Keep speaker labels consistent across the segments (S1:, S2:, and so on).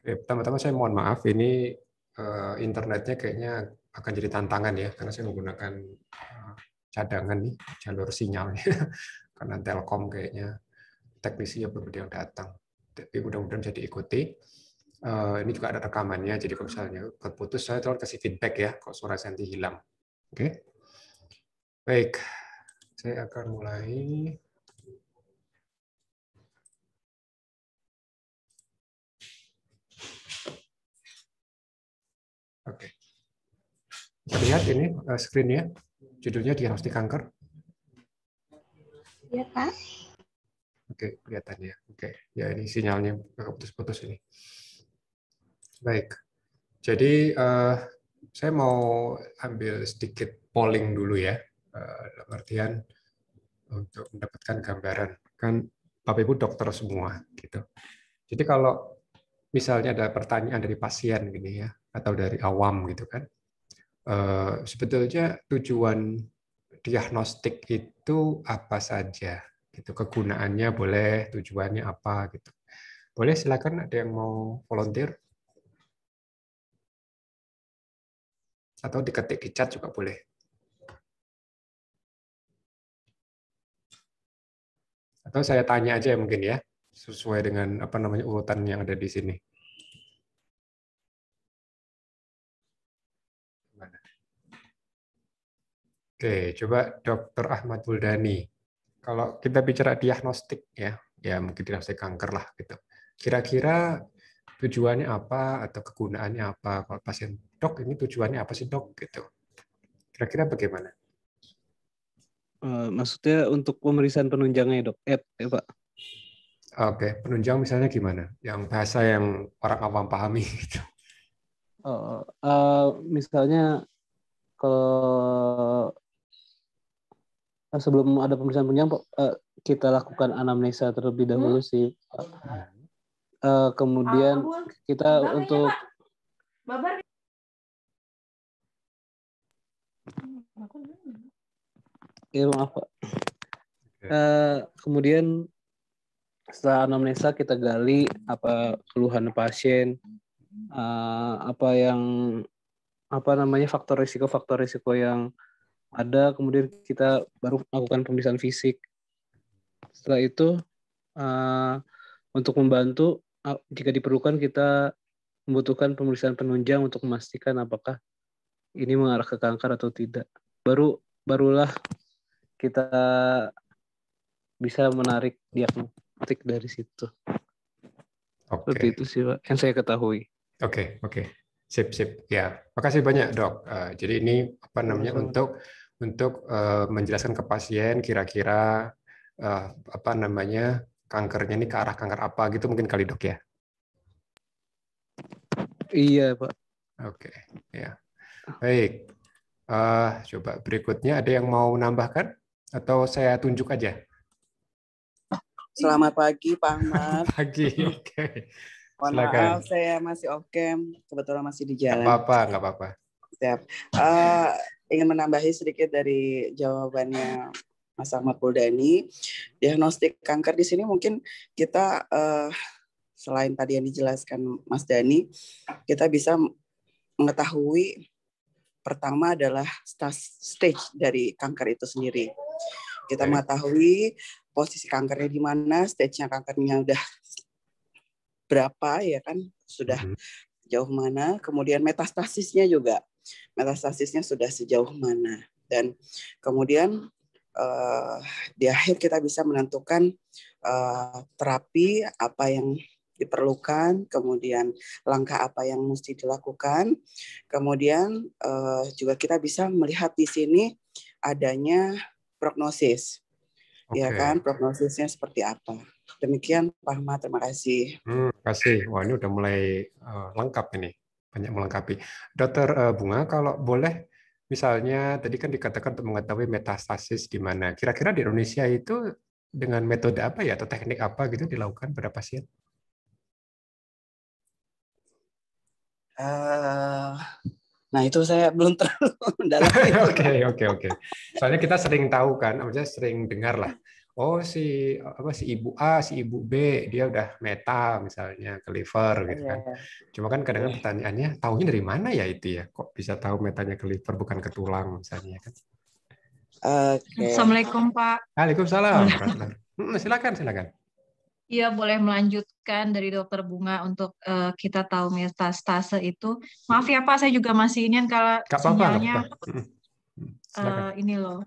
S1: Pertama-tama saya mohon maaf, ini internetnya kayaknya akan jadi tantangan ya, karena saya menggunakan cadangan nih jalur sinyalnya, karena Telkom kayaknya teknisi belum ada yang datang. Tapi mudah-mudahan bisa diikuti. Ini juga ada rekamannya, jadi kalau misalnya terputus, saya tolong kasih feedback ya, kalau suara saya nanti hilang. Oke, baik, saya akan mulai. Oke, bisa lihat ini screen-nya, judulnya diagnostik kanker.
S2: Iya, Pak.
S1: Oke, kelihatan ya. Oke, ya ini sinyalnya putus-putus ini. Baik, jadi saya mau ambil sedikit polling dulu ya, dalam artian untuk mendapatkan gambaran. Kan Bapak Ibu dokter semua, gitu. Jadi kalau misalnya ada pertanyaan dari pasien gini ya, atau dari awam gitu kan, sebetulnya tujuan diagnostik itu apa saja? Gitu, kegunaannya boleh, tujuannya apa gitu. Boleh, silakan, ada yang mau volunteer atau diketik di chat juga boleh. Atau saya tanya aja mungkin ya, sesuai dengan apa namanya urutan yang ada di sini. Oke, coba Dr. Ahmad Wuldani. Kalau kita bicara diagnostik ya mungkin diagnostik kanker lah gitu. Kira-kira tujuannya apa atau kegunaannya apa? Kalau pasien, dok ini tujuannya apa sih dok? Gitu. Kira-kira bagaimana?
S3: Maksudnya untuk pemeriksaan penunjangnya dok? Pak.
S1: Oke, penunjang misalnya gimana? Yang bahasa yang orang awam pahami gitu.
S3: Misalnya kalau sebelum ada pemeriksaan penunjang, kita lakukan anamnesa terlebih dahulu sih, Pak. Kemudian kita untuk maaf Pak. Kemudian setelah anamnesa kita gali apa keluhan pasien, apa namanya faktor risiko yang ada, kemudian kita baru melakukan pemeriksaan fisik. Setelah itu untuk membantu jika diperlukan kita membutuhkan pemeriksaan penunjang untuk memastikan apakah ini mengarah ke kanker atau tidak. Barulah kita bisa menarik diagnostik dari situ. Seperti itu sih Pak, yang saya ketahui.
S1: Oke. Sip. Ya, makasih banyak dok. Jadi ini apa namanya untuk menjelaskan ke pasien kira-kira apa namanya kankernya ini ke arah kanker apa gitu mungkin kali dok ya.
S3: Iya Pak.
S1: Oke, ya. Baik. Coba berikutnya ada yang mau menambahkan atau saya tunjuk aja?
S4: Selamat pagi Pak Ahmad.
S1: Pagi, oke.
S4: Mohon maaf, saya masih off-cam, kebetulan masih di jalan.
S1: Nggak apa-apa.
S4: Siap. Ingin menambahi sedikit dari jawabannya Mas Ahmad Wuldani. Diagnostik kanker di sini mungkin kita selain tadi yang dijelaskan Mas Dani, kita bisa mengetahui pertama adalah stage dari kanker itu sendiri. Kita mengetahui posisi kankernya di mana, stage-nya kankernya udah berapa ya kan, sudah jauh mana, kemudian metastasisnya sudah sejauh mana, dan kemudian di akhir kita bisa menentukan terapi apa yang diperlukan, kemudian langkah apa yang mesti dilakukan, kemudian juga kita bisa melihat di sini adanya prognosis, ya kan, prognosisnya seperti apa. Demikian Pak Ahmad, terima kasih.
S1: Terima kasih. Wah, ini udah mulai lengkap ini, banyak melengkapi. Dokter Bunga, kalau boleh, misalnya tadi kan dikatakan untuk mengetahui metastasis di mana. Kira-kira di Indonesia itu dengan metode apa ya atau teknik apa gitu dilakukan pada pasien?
S4: Nah itu saya belum terlalu dalam.
S1: Oke. Soalnya kita sering tahu kan, maksudnya sering dengar lah. oh si ibu A, si ibu B dia udah meta misalnya ke liver gitu kan.
S4: Iya.
S1: Cuma kan kadang-kadang pertanyaannya taunya dari mana ya itu ya? Kok bisa tahu metanya ke liver bukan ke tulang misalnya kan?
S4: Oke.
S2: Assalamualaikum Pak.
S1: Waalaikumsalam warahmatullahi wabarakatuh. Silakan, silakan.
S2: Iya, boleh melanjutkan dari Dokter Bunga untuk kita tahu metastase itu. Maaf ya Pak, saya juga masih ingin kalau
S1: Nggak apa-apa, nggak
S2: sinyalnya
S1: apa-apa. Silakan.
S2: ini loh.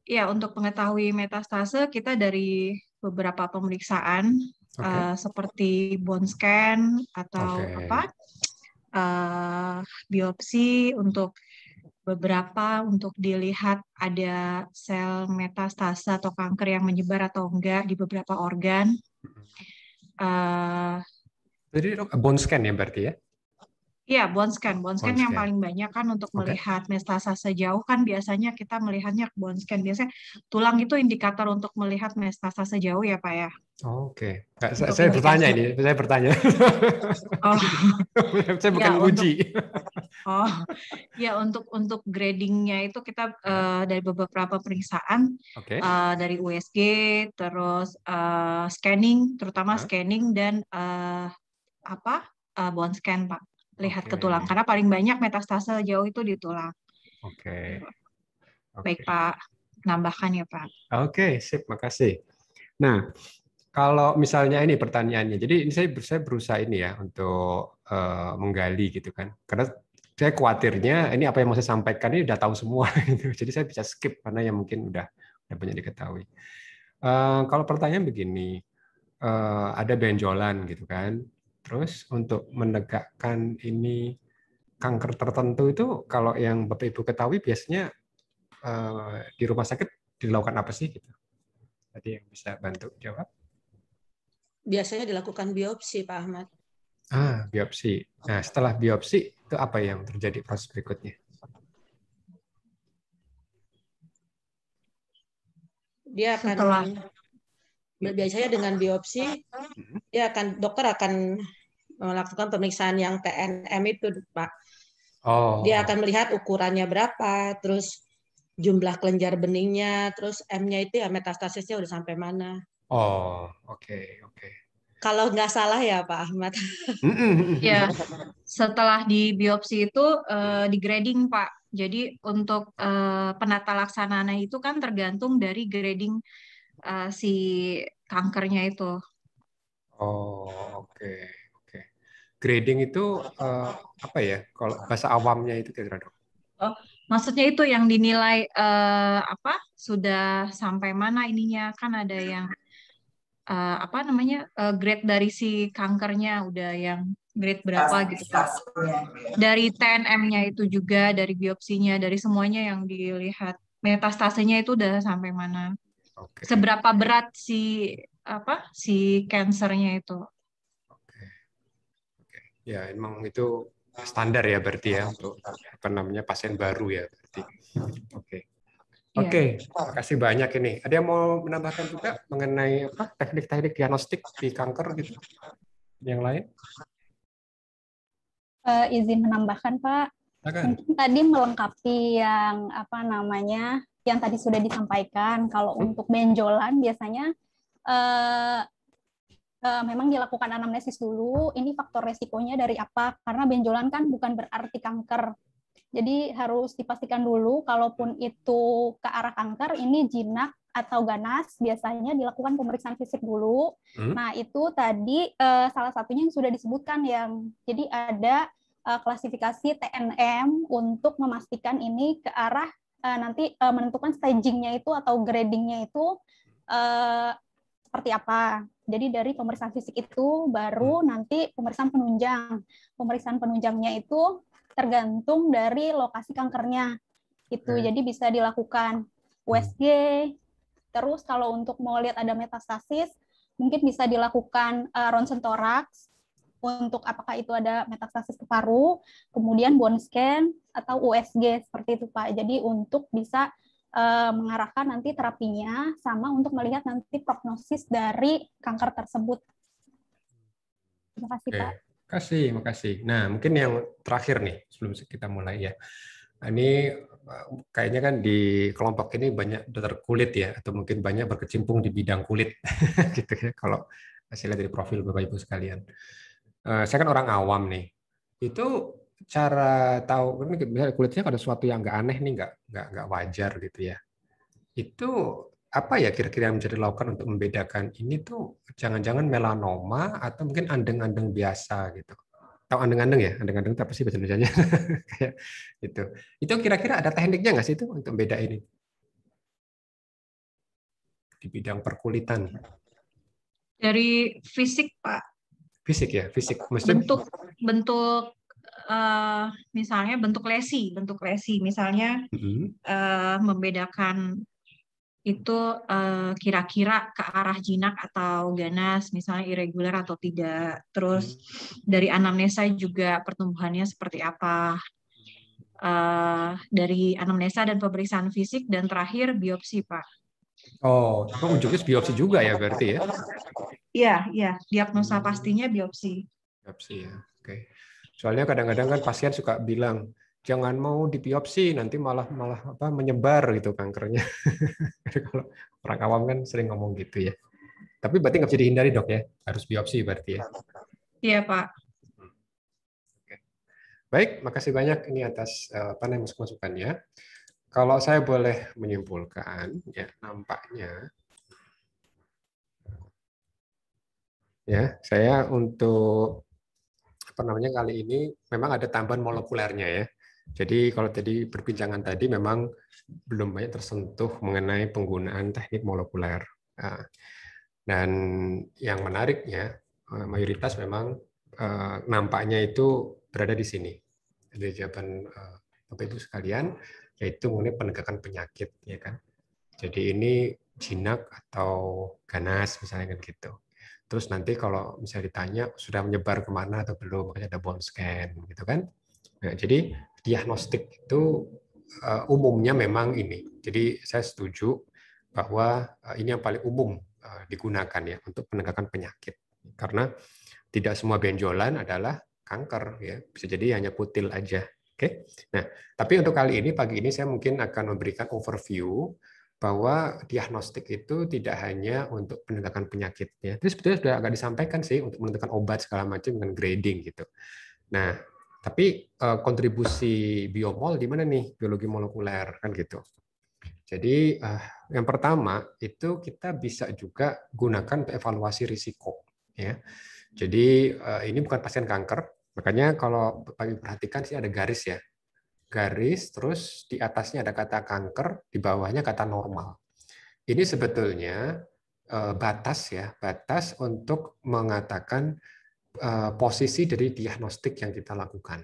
S2: Ya, untuk mengetahui metastase kita dari beberapa pemeriksaan
S1: Oke.
S2: seperti bone scan atau
S1: Oke.
S2: biopsi untuk beberapa untuk dilihat ada sel metastase atau kanker yang menyebar atau enggak di beberapa organ.
S1: Jadi bone scan ya berarti ya?
S2: Iya, bone scan. Bone scan
S1: Bone
S2: yang
S1: scan.
S2: paling banyak kan untuk
S1: Oke.
S2: melihat metastase jauh kan biasanya kita melihatnya bone scan. Biasanya tulang itu indikator untuk melihat metastase jauh ya Pak ya.
S1: Oke.
S2: Untuk
S1: Saya bertanya
S2: indikasi.
S1: ini, saya bertanya.
S2: Oh,
S1: Saya bukan
S2: ya,
S1: menguji.
S2: Ya untuk gradingnya itu kita dari beberapa pemeriksaan
S1: Oke.
S2: dari USG, terus scanning, terutama scanning dan bone scan Pak. Lihat ke tulang karena paling banyak metastase jauh itu di tulang.
S1: Oke.
S2: Baik Pak, nambahkan ya Pak.
S1: Oke, sip, makasih. Nah, kalau misalnya ini pertanyaannya, jadi ini saya berusaha ini ya untuk menggali gitu kan, karena saya khawatirnya ini apa yang mau saya sampaikan ini udah tahu semua, gitu. Jadi saya bisa skip karena yang mungkin udah banyak diketahui. Kalau pertanyaan begini, ada benjolan gitu kan, terus untuk menegakkan ini kanker tertentu itu kalau yang Bapak Ibu ketahui biasanya di rumah sakit dilakukan apa sih gitu? Tadi yang bisa bantu jawab?
S5: Biasanya dilakukan biopsi, Pak Ahmad.
S1: Biopsi. Nah, setelah biopsi itu apa yang terjadi proses berikutnya?
S5: Dia akan biasanya dengan biopsi, dokter akan melakukan pemeriksaan yang TNM itu, Pak. Dia akan melihat ukurannya berapa, terus jumlah kelenjar beningnya, terus M-nya itu ya metastasisnya udah sampai mana.
S1: Oke.
S5: Kalau nggak salah ya Pak Ahmad.
S2: Ya, setelah di biopsi itu di grading Pak. Jadi untuk penata laksananya itu kan tergantung dari grading si kankernya itu.
S1: Oke. Grading itu apa ya? Kalau bahasa awamnya itu kira-kira, Dok?
S2: Maksudnya itu yang dinilai sudah sampai mana ininya, kan ada yang grade dari si kankernya udah yang grade berapa gitu Pak. Dari TNM-nya itu juga, dari biopsinya, dari semuanya yang dilihat. Metastasenya itu udah sampai mana. Seberapa berat si kansernya itu.
S1: Ya, emang itu standar ya berarti ya untuk pasien baru ya berarti. Oke, makasih banyak ini. Ada yang mau menambahkan juga mengenai teknik-teknik diagnostik di kanker gitu? Yang lain?
S6: Izin menambahkan Pak. Mungkin tadi melengkapi yang yang tadi sudah disampaikan. Kalau untuk benjolan biasanya memang dilakukan anamnesis dulu. Ini faktor resikonya dari apa? Karena benjolan kan bukan berarti kanker. Jadi harus dipastikan dulu, kalaupun itu ke arah kanker, ini jinak atau ganas, biasanya dilakukan pemeriksaan fisik dulu. Nah, itu tadi salah satunya yang sudah disebutkan, jadi ada klasifikasi TNM untuk memastikan ini ke arah nanti menentukan stagingnya itu atau gradingnya itu seperti apa. Jadi dari pemeriksaan fisik itu baru nanti pemeriksaan penunjang. Pemeriksaan penunjangnya itu tergantung dari lokasi kankernya. Jadi bisa dilakukan USG. Terus kalau untuk mau lihat ada metastasis, mungkin bisa dilakukan ronsen toraks untuk apakah itu ada metastasis ke paru, kemudian bone scan atau USG seperti itu Pak. Jadi untuk bisa mengarahkan nanti terapinya sama untuk melihat nanti prognosis dari kanker tersebut. Terima kasih Pak.
S1: Makasih. Nah, mungkin yang terakhir nih sebelum kita mulai ya. Ini kayaknya kan di kelompok ini banyak dokter kulit ya, atau mungkin banyak berkecimpung di bidang kulit, gitu ya. Kalau hasilnya dari profil Bapak Ibu sekalian, saya kan orang awam nih. Itu cara tahu ini misalnya kulitnya ada sesuatu yang nggak aneh nih, nggak wajar gitu ya. Itu apa ya kira-kira yang bisa dilakukan untuk membedakan ini tuh jangan-jangan melanoma atau mungkin andeng-andeng biasa gitu. Tahu andeng-andeng ya? Andeng-andeng itu apa sih bahasa Indonesianya? Kayak gitu. Itu kira-kira ada tekniknya nggak sih itu untuk beda ini? Di bidang perkulitan.
S2: Dari fisik, Pak.
S1: Fisik ya, fisik. Maksudnya
S2: bentuk misalnya bentuk lesi, misalnya membedakan itu kira-kira ke arah jinak atau ganas, misalnya irregular atau tidak. Terus dari anamnesa juga pertumbuhannya seperti apa. Dari anamnesa dan pemeriksaan fisik, dan terakhir biopsi, Pak.
S1: Oh, ujungnya biopsi juga ya berarti ya?
S2: Iya, diagnosa pastinya biopsi.
S1: Biopsi ya, oke. Soalnya kadang-kadang kan pasien suka bilang, jangan mau dibiopsi nanti malah apa menyebar gitu kankernya. Kalau orang awam kan sering ngomong gitu ya. Tapi berarti nggak bisa dihindari dok ya, harus biopsi berarti ya.
S2: Iya Pak.
S1: Oke. Baik, makasih banyak ini atas masukan-masukannya. Kalau saya boleh menyimpulkan, ya nampaknya ya saya untuk kali ini memang ada tambahan molekulernya ya. Jadi kalau tadi perbincangan tadi memang belum banyak tersentuh mengenai penggunaan teknik molekuler. Nah, dan yang menariknya mayoritas memang nampaknya itu berada di sini. Ada jawaban Bapak Ibu sekalian, yaitu mengenai penegakan penyakit, ya kan. Jadi ini jinak atau ganas misalnya kan gitu. Terus nanti kalau misalnya ditanya sudah menyebar kemana atau belum, makanya ada bone scan gitu kan. Nah, jadi diagnostik itu umumnya memang ini. Jadi saya setuju bahwa ini yang paling umum digunakan ya untuk penegakan penyakit. Karena tidak semua benjolan adalah kanker ya, bisa jadi hanya kutil aja. Oke. Nah, tapi untuk kali ini pagi ini saya mungkin akan memberikan overview bahwa diagnostik itu tidak hanya untuk penegakan penyakitnya. Itu sebetulnya sudah agak disampaikan sih untuk menentukan obat segala macam dengan grading gitu. Nah, tapi kontribusi biomol di mana nih biologi molekuler kan gitu. Jadi yang pertama itu kita bisa juga gunakan untuk evaluasi risiko ya. Jadi ini bukan pasien kanker, makanya kalau perhatikan sih ada garis ya. Garis, terus di atasnya ada kata kanker, di bawahnya kata normal. Ini sebetulnya batas ya, batas untuk mengatakan posisi dari diagnostik yang kita lakukan.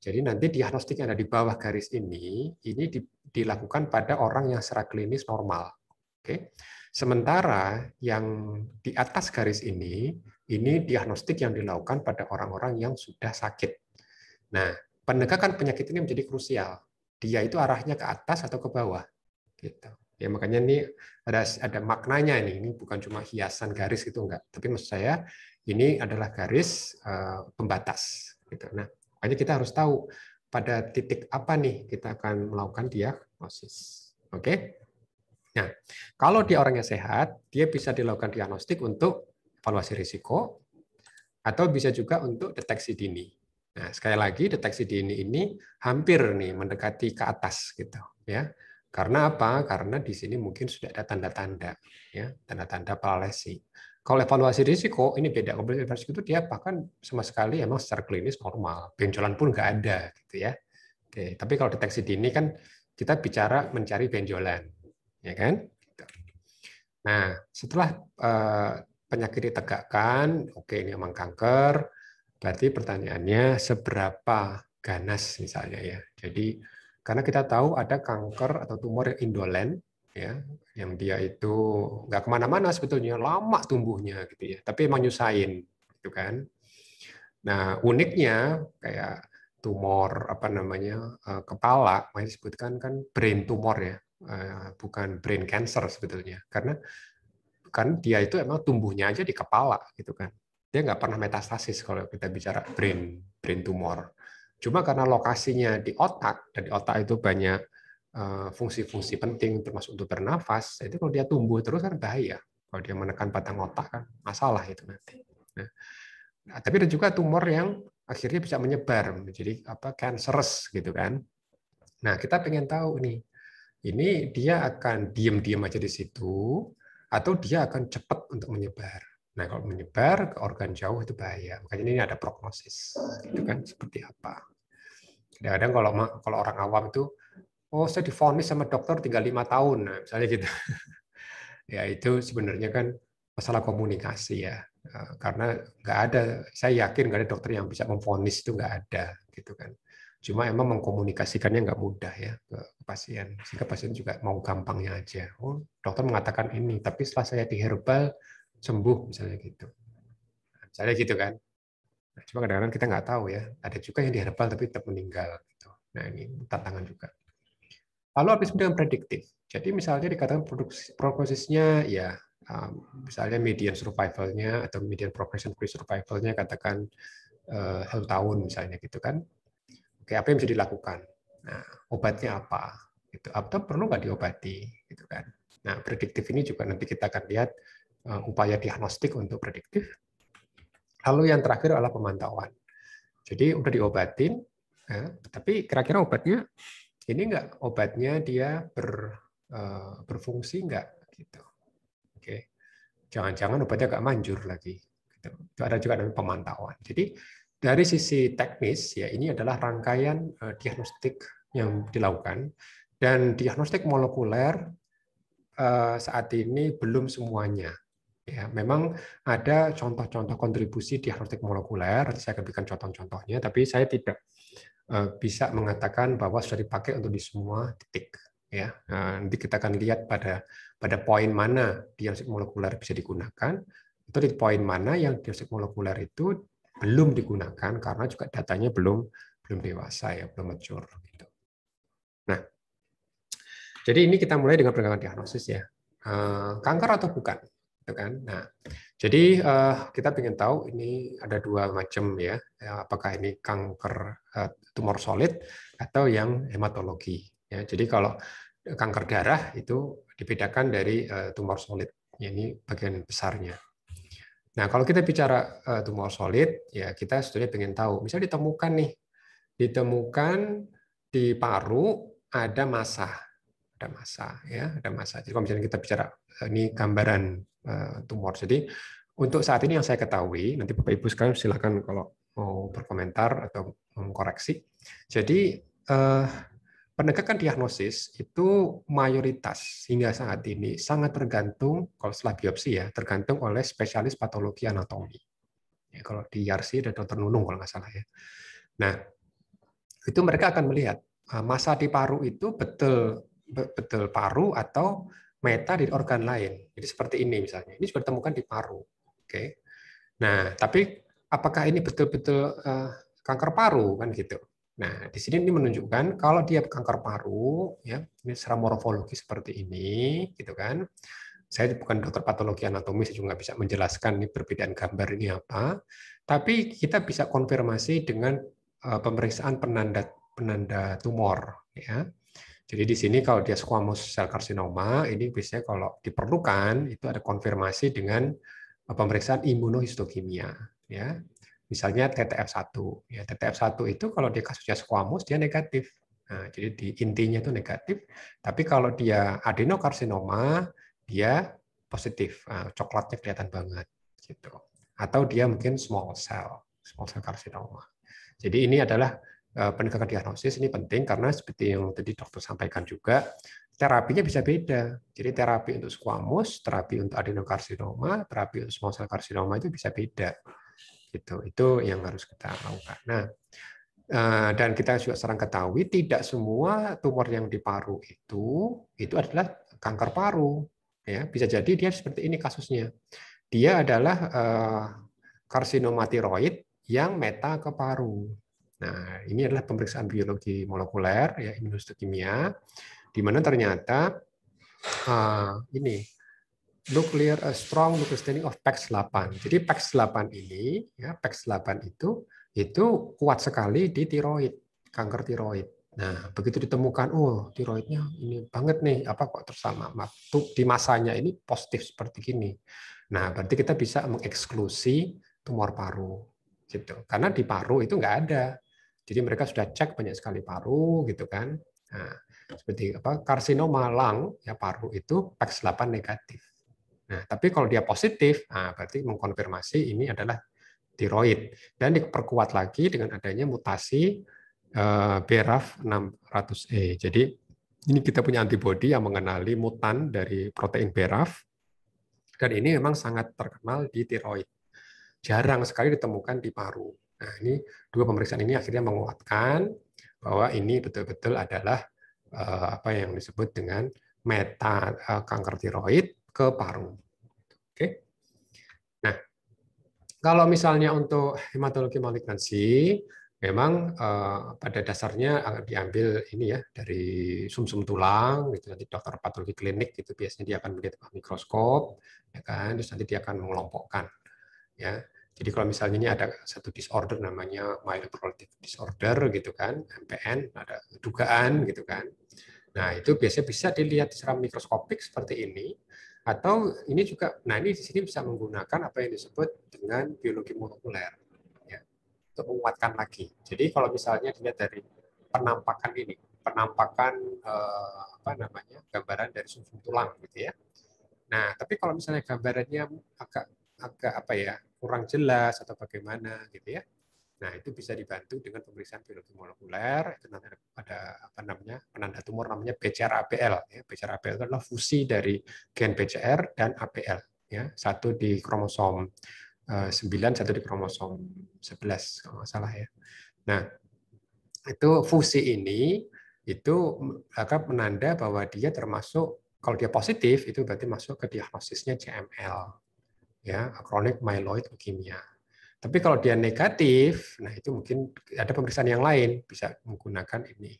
S1: Jadi nanti diagnostik yang ada di bawah garis ini dilakukan pada orang yang secara klinis normal. Oke. Sementara yang di atas garis ini diagnostik yang dilakukan pada orang-orang yang sudah sakit. Nah, penegakan penyakit ini menjadi krusial. Dia itu arahnya ke atas atau ke bawah. Gitu. Ya makanya ini ada maknanya ini. Ini bukan cuma hiasan garis itu enggak, tapi maksud saya ini adalah garis pembatas. Gitu. Nah, makanya kita harus tahu pada titik apa nih kita akan melakukan diagnosis. Oke? Nah, kalau dia orangnya sehat, dia bisa dilakukan diagnostik untuk evaluasi risiko atau bisa juga untuk deteksi dini. Nah, sekali lagi deteksi dini ini hampir nih mendekati ke atas gitu ya. Karena apa? Karena di sini mungkin sudah ada tanda-tanda ya, tanda-tanda paralesi. Kalau evaluasi risiko ini beda. Kalau evaluasi risiko itu dia bahkan sama sekali emang secara klinis normal, benjolan pun nggak ada gitu ya. Oke, tapi kalau deteksi dini kan kita bicara mencari benjolan, ya kan? Nah, setelah penyakit ditegakkan, oke ini memang kanker. Berarti pertanyaannya seberapa ganas misalnya ya. Jadi karena kita tahu ada kanker atau tumor yang indolen ya, yang dia itu nggak kemana-mana sebetulnya, lama tumbuhnya gitu ya, tapi emang nyusahin gitu kan. Nah uniknya kayak tumor apa namanya kepala, makanya disebutkan kan brain tumor ya, bukan brain cancer sebetulnya, karena kan dia itu emang tumbuhnya aja di kepala gitu kan. Dia nggak pernah metastasis kalau kita bicara brain tumor. Cuma karena lokasinya di otak, dan di otak itu banyak fungsi-fungsi penting termasuk untuk bernafas, itu kalau dia tumbuh terus kan bahaya. Kalau dia menekan batang otak kan masalah itu nanti. Nah, tapi ada juga tumor yang akhirnya bisa menyebar menjadi cancerous gitu kan. Nah, kita pengen tahu nih, ini dia akan diam-diam aja di situ atau dia akan cepat untuk menyebar. Nah, kalau menyebar ke organ jauh itu bahaya. Makanya ini ada prognosis gitu kan, seperti apa. Kadang-kadang kalau orang awam itu, oh saya divonis sama dokter tinggal 5 tahun, nah, misalnya gitu. Ya itu sebenarnya kan masalah komunikasi ya, karena nggak ada, saya yakin nggak ada dokter yang bisa memvonis, itu nggak ada gitu kan. Cuma emang mengkomunikasikannya nggak mudah ya ke pasien, sehingga pasien juga mau gampangnya aja. Oh dokter mengatakan ini, tapi setelah saya di herbal sembuh misalnya gitu. Misalnya gitu kan. Nah, cuma kadang-kadang kita nggak tahu ya, ada juga yang di herbal tapi tetap meninggal. Gitu. Nah ini tantangan juga. Lalu habis dengan prediktif. Jadi misalnya dikatakan prognosisnya ya misalnya median survival-nya atau median progression-free survival-nya katakan 1 tahun misalnya gitu kan. Oke, apa yang bisa dilakukan? Nah, obatnya apa? Gitu. Atau perlu nggak diobati? Gitu kan. Nah, prediktif ini juga nanti kita akan lihat upaya diagnostik untuk prediktif. Lalu yang terakhir adalah pemantauan. Jadi udah diobatin, ya, tapi kira-kira obatnya ini enggak, obatnya dia berfungsi enggak gitu. Oke. Jangan-jangan obatnya enggak manjur lagi gitu. Itu ada juga namanya pemantauan. Jadi dari sisi teknis ya ini adalah rangkaian diagnostik yang dilakukan, dan diagnostik molekuler saat ini belum semuanya. Ya, memang ada contoh-contoh kontribusi diagnostik molekuler, saya akan berikan contoh-contohnya, tapi saya tidak bisa mengatakan bahwa sudah dipakai untuk di semua titik. Ya, nanti kita akan lihat pada poin mana diagnostik molekuler bisa digunakan, atau di poin mana yang diagnostik molekuler itu belum digunakan karena juga datanya belum dewasa ya, belum mature. Gitu. Nah, jadi ini kita mulai dengan penegakan diagnosis ya, kanker atau bukan. Kan? Nah, jadi kita ingin tahu ini ada 2 macam ya, apakah ini kanker tumor solid atau yang hematologi. Ya, jadi kalau kanker darah itu dibedakan dari tumor solid, ya, ini bagian besarnya. Nah, kalau kita bicara tumor solid, ya kita sebetulnya ingin tahu, misalnya ditemukan di paru ada massa. Ada massa. Jadi kalau misalnya kita bicara ini gambaran tumor. Jadi untuk saat ini yang saya ketahui, nanti Bapak Ibu sekalian silakan kalau mau berkomentar atau mengkoreksi. Jadi penegakan diagnosis itu mayoritas hingga saat ini sangat tergantung, kalau setelah biopsi ya, tergantung oleh spesialis patologi anatomi. Ya, kalau di YARSI ada Dr. Nunung kalau nggak salah ya. Nah, itu mereka akan melihat massa di paru itu betul paru atau meta di organ lain. Jadi seperti ini misalnya. Ini juga ditemukan di paru. Oke. Nah, tapi apakah ini betul-betul kanker paru kan gitu. Nah, di sini ini menunjukkan kalau dia kanker paru ya, ini secara morfologi seperti ini gitu kan. Saya bukan dokter patologi anatomi, saya juga nggak bisa menjelaskan ini perbedaan gambar ini apa. Tapi kita bisa konfirmasi dengan pemeriksaan penanda tumor ya. Jadi di sini kalau dia squamous cell carcinoma, ini biasanya kalau diperlukan itu ada konfirmasi dengan pemeriksaan imunohistokimia, ya. Misalnya TTF1, ya TTF1 itu kalau dia kasusnya squamous dia negatif. Nah, jadi di intinya itu negatif, tapi kalau dia adenokarsinoma dia positif, coklatnya kelihatan banget, gitu. Atau dia mungkin small cell carcinoma. Jadi ini adalah penegakan diagnosis ini penting karena seperti yang tadi dokter sampaikan juga, terapinya bisa beda. Jadi terapi untuk squamous, terapi untuk adenokarsinoma, terapi untuk small cell carcinoma itu bisa beda. Gitu. Itu yang harus kita lakukan. Nah, dan kita juga sering ketahui tidak semua tumor yang di paru itu adalah kanker paru. Ya, bisa jadi dia seperti ini kasusnya. Dia adalah karsinoma tiroid yang meta ke paru. Nah, ini adalah pemeriksaan biologi molekuler, ya, imunohistokimia, di mana ternyata ini strong nuclear staining of PAX8. Jadi PAX8 ini, ya, PAX8 itu kuat sekali di tiroid. kanker tiroid. Nah, begitu ditemukan, oh tiroidnya ini banget nih, apa kok tersama di masanya ini positif seperti gini. Nah, berarti kita bisa mengeksklusi tumor paru, gitu. Karena di paru itu nggak ada. Jadi mereka sudah cek banyak sekali paru, gitu kan. Nah, seperti apa karsinoma lung ya paru itu PAX8 negatif. Nah, tapi kalau dia positif, nah berarti mengkonfirmasi ini adalah tiroid dan diperkuat lagi dengan adanya mutasi BRAF 600E. Jadi ini kita punya antibodi yang mengenali mutan dari protein BRAF dan ini memang sangat terkenal di tiroid. Jarang sekali ditemukan di paru. Nah, ini dua pemeriksaan ini akhirnya menguatkan bahwa ini betul-betul adalah apa yang disebut dengan meta kanker tiroid ke paru. Oke. Nah, kalau misalnya untuk hematologi malignansi, memang pada dasarnya diambil ini ya dari sumsum tulang, gitu. Nanti dokter patologi klinik itu biasanya dia akan melihat mikroskop, ya kan, terus nanti dia akan mengelompokkan, ya. Jadi kalau misalnya ini ada satu disorder namanya myeloproliferative disorder, gitu kan, MPN, ada dugaan, gitu kan. Nah itu biasanya bisa dilihat secara mikroskopik seperti ini. Atau ini juga, nah ini di sini bisa menggunakan apa yang disebut dengan biologi molekuler, ya, untuk menguatkan lagi. Jadi kalau misalnya dilihat dari penampakan ini, penampakan apa namanya gambaran dari sumsum tulang, gitu ya. Nah, tapi kalau misalnya gambarannya agak apa ya kurang jelas atau bagaimana, gitu ya. Nah, itu bisa dibantu dengan pemeriksaan biologi molekuler. Itu nanti ada apa namanya penanda tumor namanya BCR-ABL. Ya, BCR-ABL itu adalah fusi dari gen BCR dan ABL. Ya, satu di kromosom 9, satu di kromosom 11 kalau nggak salah ya. Nah, itu fusi ini itu akan menanda bahwa dia termasuk kalau dia positif itu berarti masuk ke diagnosisnya CML, ya, chronic myeloid leukemia. Tapi kalau dia negatif, nah itu mungkin ada pemeriksaan yang lain, bisa menggunakan ini.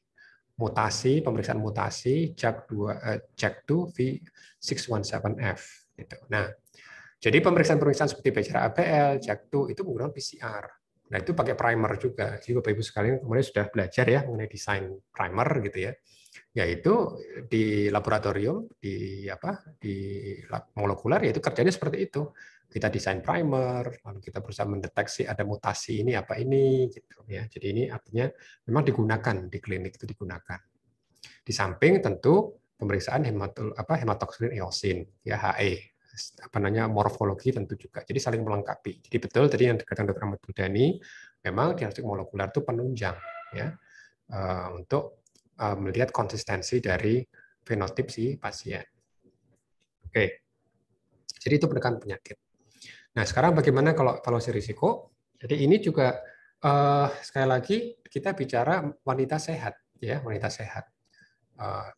S1: Mutasi, pemeriksaan mutasi JAK2 V617F gitu. Nah, jadi pemeriksaan-pemeriksaan seperti BCR-ABL, JAK2 itu menggunakan PCR. Nah, itu pakai primer juga. Jadi Bapak Ibu sekalian kemarin sudah belajar ya mengenai desain primer gitu ya. Yaitu di laboratorium di lab molekuler yaitu kerjanya seperti itu. Kita desain primer, lalu kita berusaha mendeteksi ada mutasi ini apa ini gitu ya. Jadi ini artinya memang digunakan di klinik itu digunakan. Di samping tentu pemeriksaan hematoxylin eosin ya HE, apa namanya morfologi tentu juga. Jadi saling melengkapi. Jadi betul tadi yang dikatakan Dr. Ahmad Budani, memang diagnostik molekuler itu penunjang ya untuk melihat konsistensi dari fenotip si pasien. Oke. Jadi itu pendekatan penyakit. Nah, sekarang bagaimana kalau evaluasi risiko? Jadi ini juga sekali lagi kita bicara wanita sehat, ya wanita sehat.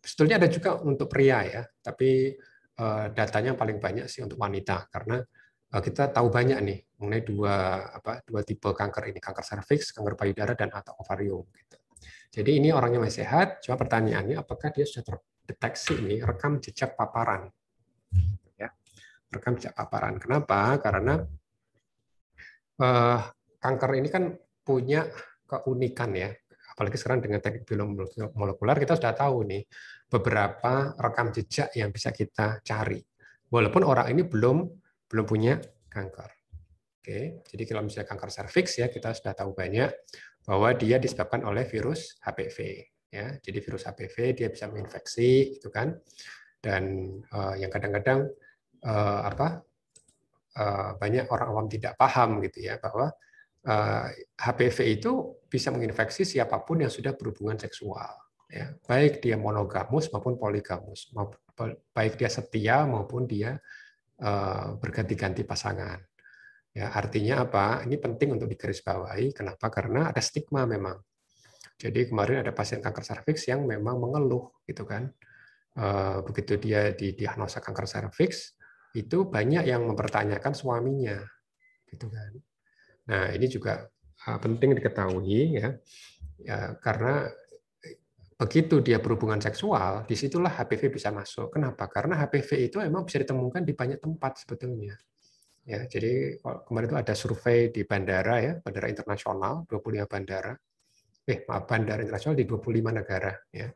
S1: Sebetulnya ada juga untuk pria ya, tapi datanya paling banyak sih untuk wanita karena kita tahu banyak nih mengenai dua tipe kanker ini, kanker serviks, kanker payudara dan atau ovarium. Gitu. Jadi ini orangnya masih sehat, cuma pertanyaannya apakah dia sudah terdeteksi ini rekam jejak paparan? Rekam jejak paparan. Kenapa? Karena kanker ini kan punya keunikan ya. Apalagi sekarang dengan teknik biologi molekuler kita sudah tahu nih beberapa rekam jejak yang bisa kita cari. Walaupun orang ini belum punya kanker. Oke, jadi kalau misalnya kanker serviks ya kita sudah tahu banyak bahwa dia disebabkan oleh virus HPV ya. Jadi virus HPV dia bisa menginfeksi itu kan. Dan yang kadang-kadang banyak orang awam tidak paham gitu ya bahwa HPV itu bisa menginfeksi siapapun yang sudah berhubungan seksual ya, baik dia monogamus maupun poligamus, baik dia setia maupun dia berganti-ganti pasangan. Ya, artinya apa? Ini penting untuk digarisbawahi. Kenapa? Karena ada stigma memang. Jadi kemarin ada pasien kanker serviks yang memang mengeluh gitu kan. Begitu dia didiagnosa kanker serviks, itu banyak yang mempertanyakan suaminya, gitu kan. Nah ini juga penting diketahui ya, karena begitu dia berhubungan seksual, disitulah HPV bisa masuk. Kenapa? Karena HPV itu memang bisa ditemukan di banyak tempat sebetulnya. Ya, jadi kemarin itu ada survei di bandara ya, bandara internasional, 25 bandara. bandara internasional di 25 negara ya.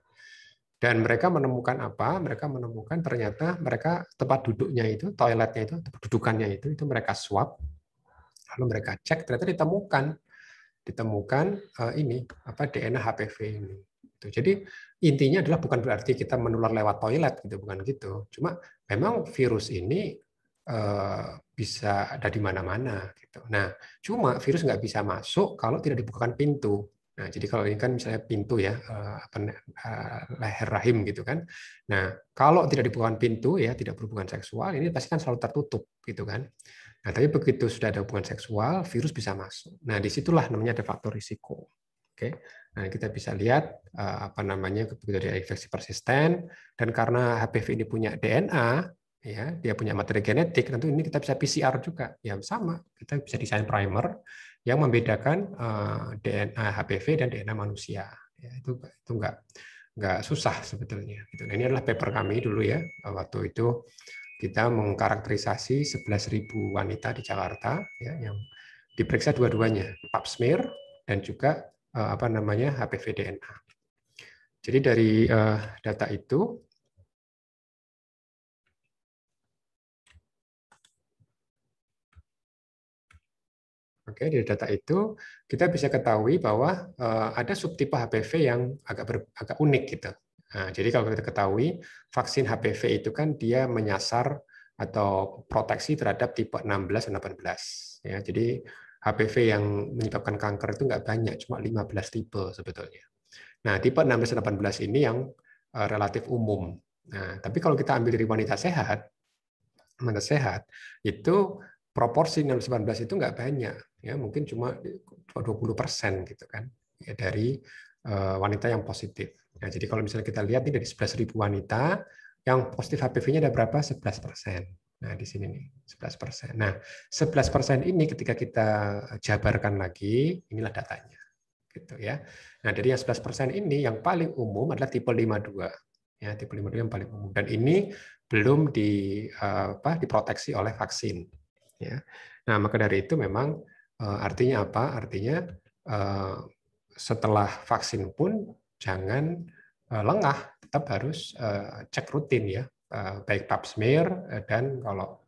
S1: Dan mereka menemukan apa? Mereka menemukan ternyata mereka tempat duduknya itu, toiletnya itu, tempat dudukannya itu mereka swab, lalu mereka cek, ternyata ditemukan ini DNA HPV ini. Jadi intinya adalah bukan berarti kita menular lewat toilet gitu, bukan gitu. Cuma memang virus ini bisa ada di mana-mana gitu. Nah, cuma virus nggak bisa masuk kalau tidak dibukakan pintu. Nah, jadi kalau ini kan misalnya pintu ya, leher rahim gitu kan. Nah, kalau tidak dibukakan pintu ya, tidak berhubungan seksual, ini pasti kan selalu tertutup gitu kan. Nah, tapi begitu sudah ada hubungan seksual, virus bisa masuk. Nah, disitulah namanya ada faktor risiko. Oke. Nah, kita bisa lihat begitu ada infeksi persisten, dan karena HPV ini punya DNA, ya, dia punya materi genetik, tentu ini kita bisa PCR juga. Ya sama, kita bisa desain primer yang membedakan DNA HPV dan DNA manusia. Ya, itu nggak susah sebetulnya. Nah, ini adalah paper kami dulu ya. Waktu itu kita mengkarakterisasi 11.000 wanita di Jakarta ya, yang diperiksa dua-duanya, pap smear dan juga HPV DNA. Jadi dari data itu dari data itu kita bisa ketahui bahwa ada subtipe HPV yang agak unik gitu. Nah, jadi kalau kita ketahui vaksin HPV itu kan dia menyasar atau proteksi terhadap tipe 16 dan 18. Ya, jadi HPV yang menyebabkan kanker itu nggak banyak, cuma 15 tipe sebetulnya. Nah, tipe 16 dan 18 ini yang relatif umum. Nah, tapi kalau kita ambil dari wanita sehat itu proporsi 16-18 itu nggak banyak, ya mungkin cuma 20% gitu kan, ya, dari wanita yang positif. Nah, jadi kalau misalnya kita lihat ini dari 11.000 wanita yang positif HPV-nya ada berapa? 11%. Nah, di sini nih 11%. Nah, 11% ini ketika kita jabarkan lagi, inilah datanya, gitu ya. Nah, dari yang 11% ini yang paling umum adalah tipe 52. Ya, tipe 52 yang paling umum, dan ini belum diproteksi oleh vaksin. Ya. Nah, maka dari itu memang artinya apa? Artinya setelah vaksin pun jangan lengah, tetap harus cek rutin ya, baik pap smear dan kalau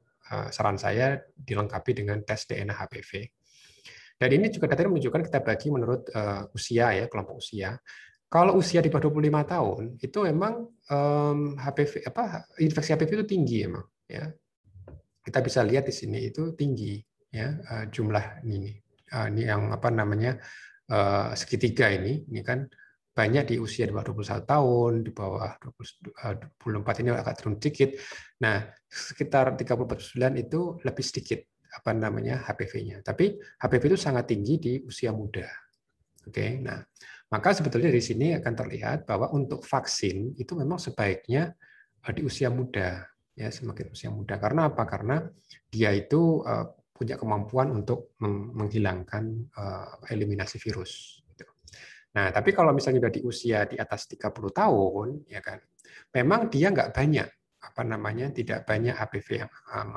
S1: saran saya dilengkapi dengan tes DNA HPV. Dan ini juga datanya menunjukkan kita bagi menurut usia ya, kelompok usia. Kalau usia di bawah 25 tahun itu memang infeksi HPV itu tinggi emang ya. Kita bisa lihat di sini itu tinggi ya, jumlah ini yang segitiga ini kan banyak di usia di bawah 21 tahun, di bawah 24 ini agak turun sedikit. Nah, sekitar 39 itu lebih sedikit HPV-nya. Tapi HPV itu sangat tinggi di usia muda. Oke, nah maka sebetulnya di sini akan terlihat bahwa untuk vaksin itu memang sebaiknya di usia muda, ya semakin usia muda. Karena apa? Karena dia itu punya kemampuan untuk menghilangkan eliminasi virus. Nah, tapi kalau misalnya sudah di usia di atas 30 tahun, ya kan, memang dia nggak banyak tidak banyak HPV yang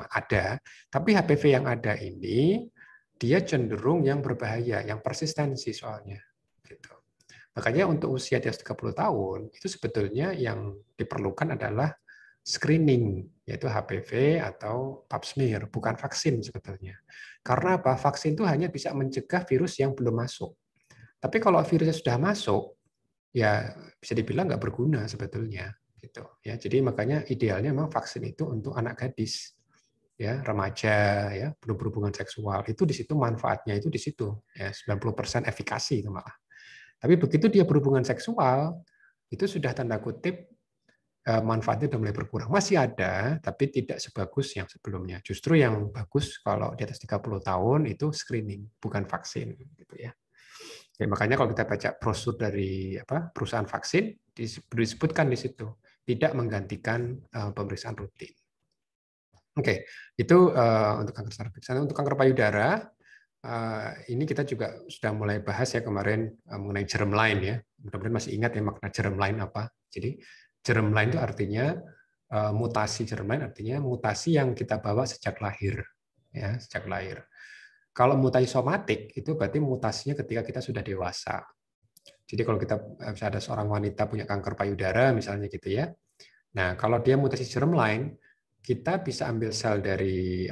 S1: ada, tapi HPV yang ada ini dia cenderung yang berbahaya, yang persistensi soalnya. Gitu. Makanya untuk usia di atas 30 tahun, itu sebetulnya yang diperlukan adalah screening, yaitu HPV atau pap smear, bukan vaksin sebetulnya. Karena apa? Vaksin itu hanya bisa mencegah virus yang belum masuk. Tapi kalau virusnya sudah masuk, ya bisa dibilang nggak berguna sebetulnya. Gitu. Ya, jadi makanya idealnya memang vaksin itu untuk anak gadis, ya remaja, ya belum berhubungan seksual. Itu di situ manfaatnya itu di situ, ya 90% efikasi itu malah. Tapi begitu dia berhubungan seksual, itu sudah tanda kutip manfaatnya sudah mulai berkurang. Masih ada, tapi tidak sebagus yang sebelumnya. Justru yang bagus kalau di atas 30 tahun itu screening, bukan vaksin. Gitu ya. Ya, makanya kalau kita baca brosur dari perusahaan vaksin, disebutkan di situ, tidak menggantikan pemeriksaan rutin. Oke, itu untuk kanker serviks. Untuk kanker payudara, ini kita juga sudah mulai bahas ya kemarin mengenai germline ya. Mudah-mudahan masih ingat ya makna germline apa. Jadi germline itu artinya mutasi, germline artinya mutasi yang kita bawa sejak lahir, ya sejak lahir. Kalau mutasi somatik itu berarti mutasinya ketika kita sudah dewasa. Jadi kalau kita bisa ada seorang wanita punya kanker payudara misalnya gitu ya. Nah, kalau dia mutasi germline, kita bisa ambil sel dari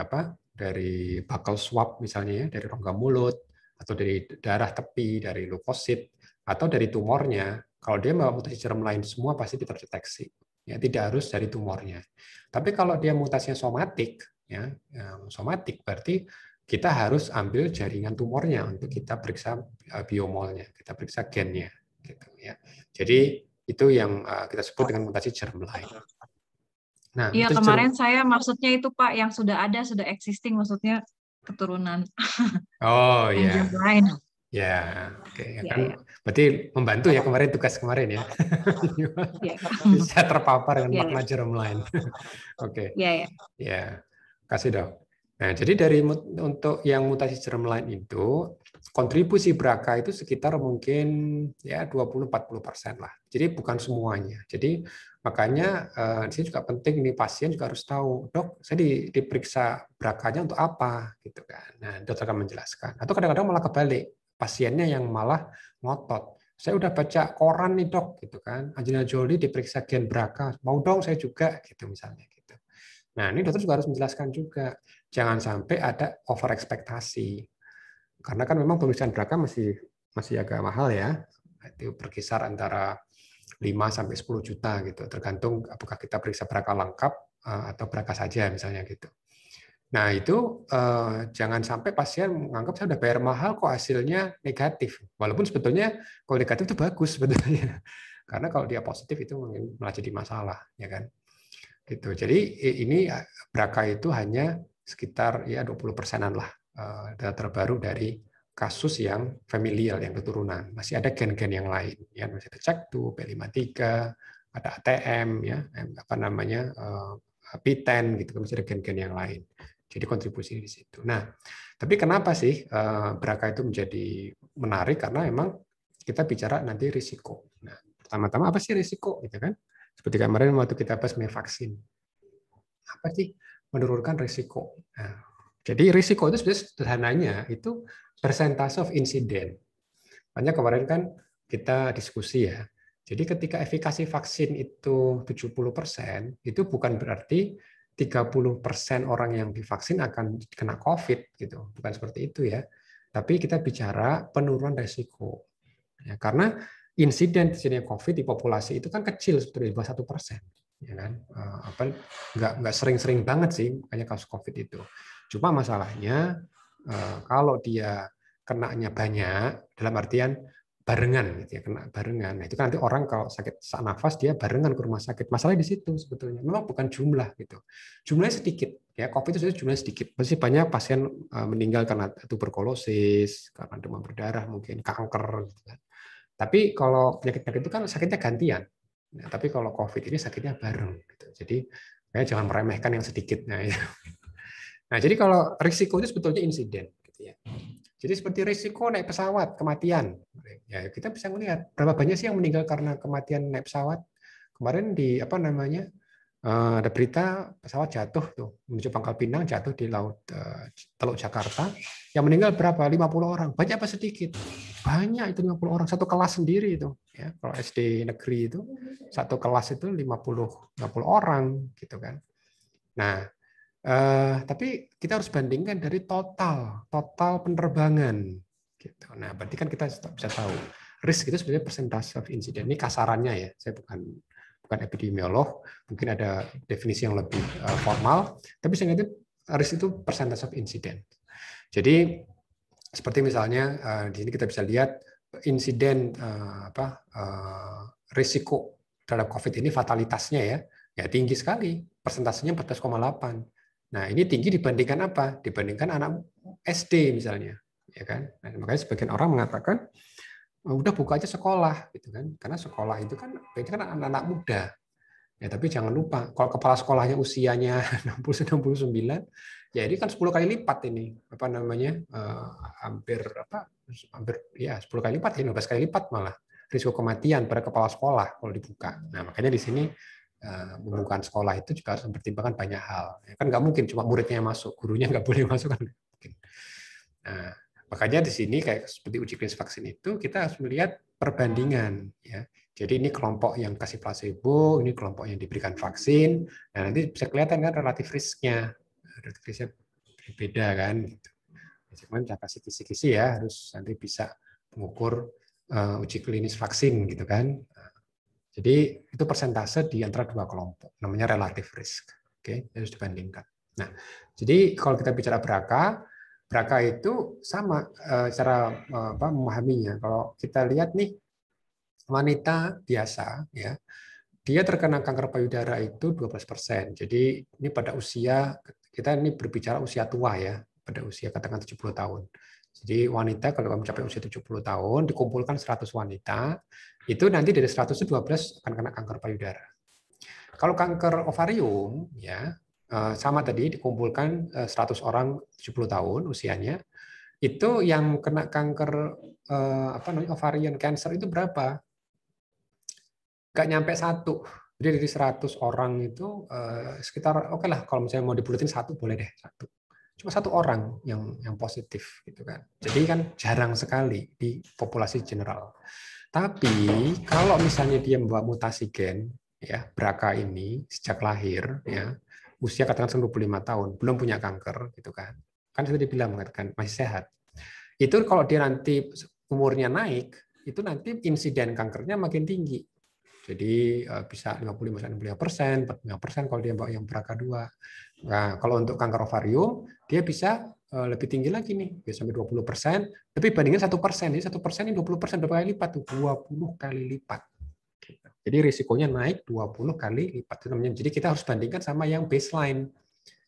S1: dari buccal swab misalnya ya, dari rongga mulut atau dari darah tepi, dari leukosit atau dari tumornya. Kalau dia mutasi germline semua pasti terdeteksi. Ya, tidak harus dari tumornya. Tapi kalau dia mutasinya somatik, ya, somatik berarti kita harus ambil jaringan tumornya untuk kita periksa biomolnya, kita periksa gennya, gitu ya. Jadi itu yang kita sebut dengan mutasi germline. Nah,
S2: iya kemarin saya maksudnya itu Pak yang sudah ada, sudah existing, maksudnya keturunan.
S1: Oh iya.
S2: Germline.
S1: Ya, oke.
S2: Ya,
S1: Kan
S2: ya.
S1: berarti membantu ya kemarin tugas kemarin ya.
S2: Ya.
S1: Bisa terpapar dengan
S2: Ya,
S1: makna germline. Oke.
S2: ya, ya.
S1: Ya, kasih dong. Nah, jadi dari untuk yang mutasi germline itu kontribusi BRCA itu sekitar mungkin ya 20-40% lah. Jadi bukan semuanya. Jadi makanya di sini juga penting nih pasien juga harus tahu, dok, saya diperiksa BRCA-nya untuk apa gitu kan. Nah, dokter akan menjelaskan. Atau kadang-kadang malah kebalik, pasiennya yang malah ngotot. Saya udah baca koran nih dok, gitu kan. Angelina Jolie diperiksa gen BRCA, mau dong saya juga, gitu misalnya. Gitu. Nah, ini dokter juga harus menjelaskan juga, jangan sampai ada over ekspektasi. Karena kan memang pemeriksaan BRCA masih agak mahal ya. Itu berkisar antara 5 sampai 10 juta gitu, tergantung apakah kita periksa BRCA lengkap atau BRCA saja misalnya gitu. Nah, itu jangan sampai pasien menganggap saya udah bayar mahal kok hasilnya negatif. Walaupun sebetulnya kalau negatif itu bagus sebetulnya. Karena kalau dia positif itu mungkin malah jadi masalah, ya kan? Gitu. Jadi ini BRCA itu hanya sekitar ya 20%-an lah data terbaru dari kasus yang familial, yang keturunan. Masih ada gen-gen yang lain, ya masih ada CEK2, P53, ada ATM, ya apa namanya PTEN gitu, masih ada gen-gen yang lain. Jadi kontribusi di situ. Nah, tapi kenapa sih BRCA itu menjadi menarik? Karena memang kita bicara nanti risiko. Nah, pertama-tama apa sih risiko, gitu kan? Seperti kemarin waktu kita bahas mengenai vaksin. Apa sih menurunkan risiko? Nah, jadi risiko itu sebenarnya sederhananya itu persentase of incident. Makanya kemarin kan kita diskusi ya. Jadi ketika efikasi vaksin itu 70%, itu bukan berarti 30% orang yang divaksin akan kena COVID gitu. Bukan seperti itu ya. Tapi kita bicara penurunan risiko. Ya, karena insiden terjadinya COVID di populasi itu kan kecil sebetulnya, di bawah 1%. Ya kan? Nggak sering-sering banget sih makanya kasus COVID itu. Cuma masalahnya kalau dia kenanya banyak, dalam artian barengan, gitu ya, kena barengan. Nah, itu kan nanti orang kalau sakit sesak nafas dia barengan ke rumah sakit. Masalahnya di situ sebetulnya. Memang bukan jumlah gitu. Jumlahnya sedikit. Ya, COVID itu jumlahnya sedikit. Pasti banyak pasien meninggal karena tuberkulosis, karena demam berdarah, mungkin kanker, gitu kan. Tapi kalau penyakit-penyakit itu kan sakitnya gantian. Nah, tapi kalau COVID ini sakitnya bareng. Gitu. Jadi jangan meremehkan yang sedikit. Nah, ya. Nah, jadi kalau risiko itu sebetulnya insiden. Gitu ya. Jadi seperti risiko naik pesawat, kematian. Ya, kita bisa melihat berapa banyak sih yang meninggal karena kematian naik pesawat. Kemarin di ada berita pesawat jatuh tuh menuju Pangkal Pinang, jatuh di laut Teluk Jakarta. Yang meninggal berapa? 50 orang. Banyak apa sedikit? Banyak itu 50 orang. Satu kelas sendiri itu. Ya, kalau SD negeri itu satu kelas itu 50 orang gitu kan. Nah, tapi kita harus bandingkan dari total penerbangan. Gitu. Nah, berarti kan kita bisa tahu risk itu sebenarnya persentase of incident. Ini kasarannya ya. Saya bukan epidemiolog, mungkin ada definisi yang lebih formal, tapi saya itu risk itu percentage of incident. Jadi seperti misalnya di sini kita bisa lihat insiden risiko terhadap COVID ini fatalitasnya ya tinggi sekali, persentasenya 14,8. Nah, ini tinggi dibandingkan apa? Dibandingkan anak SD misalnya, ya kan? Nah, makanya sebagian orang mengatakan udah buka aja sekolah gitu kan, karena sekolah itu kan anak-anak muda ya. Tapi jangan lupa kalau kepala sekolahnya usianya 60-69 ya ini kan 10 kali lipat ini hampir ya 10 kali lipat, 15 kali lipat malah risiko kematian pada kepala sekolah kalau dibuka. Nah, makanya di sini pembukaan sekolah itu juga harus mempertimbangkan banyak hal. Kan nggak mungkin cuma muridnya yang masuk, gurunya nggak boleh masuk kan. Nah, Makanya di sini kayak seperti uji klinis vaksin itu kita harus melihat perbandingan ya. Jadi ini kelompok yang kasih placebo, ini kelompok yang diberikan vaksin. Nah, nanti bisa kelihatan kan relatif risknya. Relatif risknya berbeda kan gitu. Cuman cara kisi-kisi ya harus nanti bisa mengukur uji klinis vaksin gitu kan. Jadi itu persentase di antara dua kelompok, namanya relative risk. Oke, harus dibandingkan. Nah, jadi kalau kita bicara BRCA itu sama cara memahaminya. Kalau kita lihat nih wanita biasa ya, dia terkena kanker payudara itu 12%. Jadi ini pada usia, kita ini berbicara usia tua ya, pada usia katakan 70 tahun. Jadi wanita kalau mencapai usia 70 tahun dikumpulkan 100 wanita, itu nanti dari 100 itu 12 akan kena kanker payudara. Kalau kanker ovarium ya sama tadi dikumpulkan 100 orang 70 tahun usianya, itu yang kena kanker ovarian cancer itu berapa? Nggak nyampe 1. Jadi dari 100 orang itu sekitar oke lah kalau misalnya mau dibulatin 1 boleh deh 1. Cuma 1 orang yang positif gitu kan. Jadi kan jarang sekali di populasi general. Tapi kalau misalnya dia membawa mutasi gen ya BRCA ini sejak lahir ya usia katakan 25 tahun belum punya kanker gitu kan. Kan sudah dibilang mengatakan masih sehat. Itu kalau dia nanti umurnya naik itu nanti insiden kankernya makin tinggi. Jadi bisa 55%, 45% kalau dia bawa yang BRCA2. Nah, kalau untuk kanker ovarium, dia bisa lebih tinggi lagi nih, bisa sampai 20%. Tapi bandingin 1%, jadi 1% ini 20% berapa kali lipat? 20 kali lipat. Jadi risikonya naik 20 kali lipat. Jadi kita harus bandingkan sama yang baseline.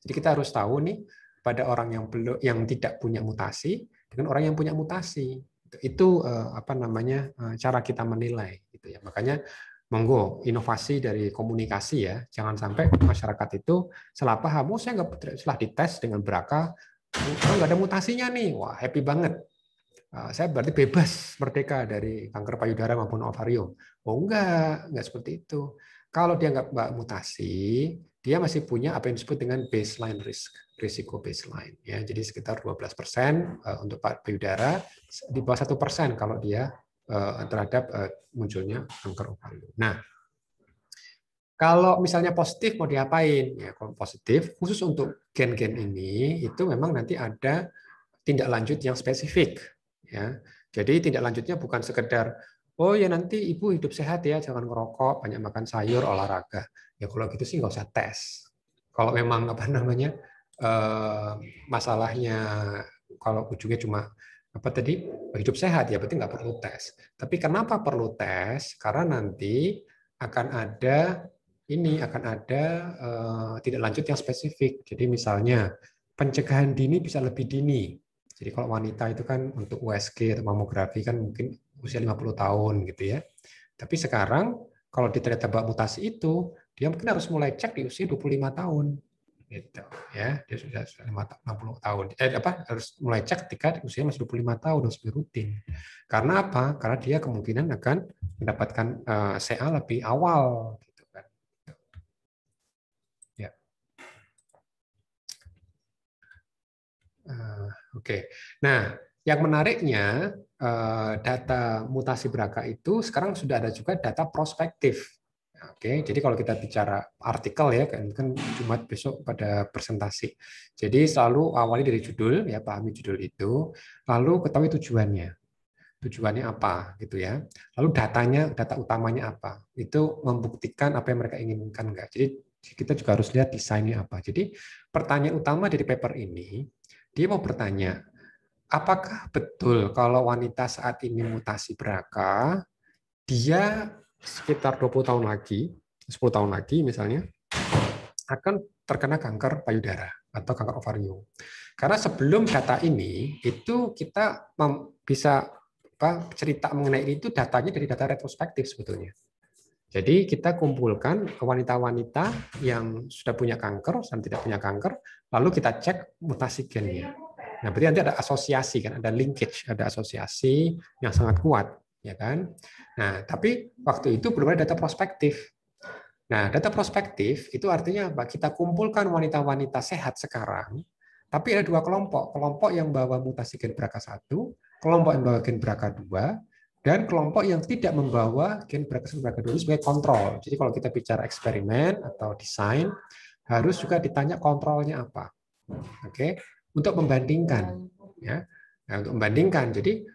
S1: Jadi kita harus tahu nih pada orang yang tidak punya mutasi dengan orang yang punya mutasi. Itu cara kita menilai gitu ya. Makanya monggo inovasi dari komunikasi ya, jangan sampai masyarakat itu salah paham. Saya nggak setelah dites dengan BRCA, nggak ada mutasinya nih, wah happy banget. Saya berarti bebas merdeka dari kanker payudara maupun ovarium. Oh enggak seperti itu. Kalau dia nggak mutasi, dia masih punya apa yang disebut dengan baseline risk, risiko baseline ya. Jadi sekitar 12% untuk payudara, di bawah 1% kalau dia terhadap munculnya kanker ovarium. Nah, kalau misalnya positif mau diapain? Ya, kalau positif khusus untuk gen-gen ini itu memang nanti ada tindak lanjut yang spesifik. Ya, jadi tindak lanjutnya bukan sekedar oh ya nanti ibu hidup sehat ya, jangan ngerokok, banyak makan sayur, olahraga. Ya kalau gitu sih nggak usah tes. Kalau memang masalahnya kalau ujungnya cuma hidup sehat ya berarti nggak perlu tes. Tapi kenapa perlu tes? Karena nanti akan ada tindak lanjut yang spesifik. Jadi misalnya pencegahan dini bisa lebih dini. Jadi kalau wanita itu kan untuk USG atau mamografi kan mungkin usia 50 tahun gitu ya. Tapi sekarang kalau ternyata mutasi itu, dia mungkin harus mulai cek di usia 25 tahun. Gitu ya, dia sudah 50 tahun. Harus mulai cek ketika usia masih 25 tahun harus rutin. Karena apa? Karena dia kemungkinan akan mendapatkan CA lebih awal gitu kan. Ya. Oke. Nah, yang menariknya data mutasi BRCA itu sekarang sudah ada juga data prospektif. Oke, jadi kalau kita bicara artikel ya kan Jumat besok pada presentasi. Jadi selalu awali dari judul ya, pahami judul itu, lalu ketahui tujuannya. Tujuannya apa gitu ya. Lalu data utamanya apa? Itu membuktikan apa yang mereka inginkan enggak. Jadi kita juga harus lihat desainnya apa. Jadi pertanyaan utama dari paper ini, dia mau bertanya, apakah betul kalau wanita saat ini mutasi BRCA, dia sekitar 20 tahun lagi, 10 tahun lagi misalnya, akan terkena kanker payudara atau kanker ovarium. Karena sebelum data ini, itu kita bisa cerita mengenai itu datanya dari data retrospektif sebetulnya. Jadi kita kumpulkan wanita-wanita yang sudah punya kanker dan tidak punya kanker, lalu kita cek mutasi gennya. Nah, berarti nanti ada asosiasi kan, ada linkage, ada asosiasi yang sangat kuat. Ya kan? Nah, tapi waktu itu belum ada data prospektif. Nah, data prospektif itu artinya apa? Kita kumpulkan wanita-wanita sehat sekarang, Tapi ada dua kelompok yang bawa mutasi gen BRCA1, kelompok yang membawa gen BRCA2, dan kelompok yang tidak membawa gen BRCA1 BRCA2 ini sebagai kontrol. Jadi kalau kita bicara eksperimen atau desain, harus juga ditanya kontrolnya apa. Oke, untuk membandingkan, ya. Nah, untuk membandingkan, jadi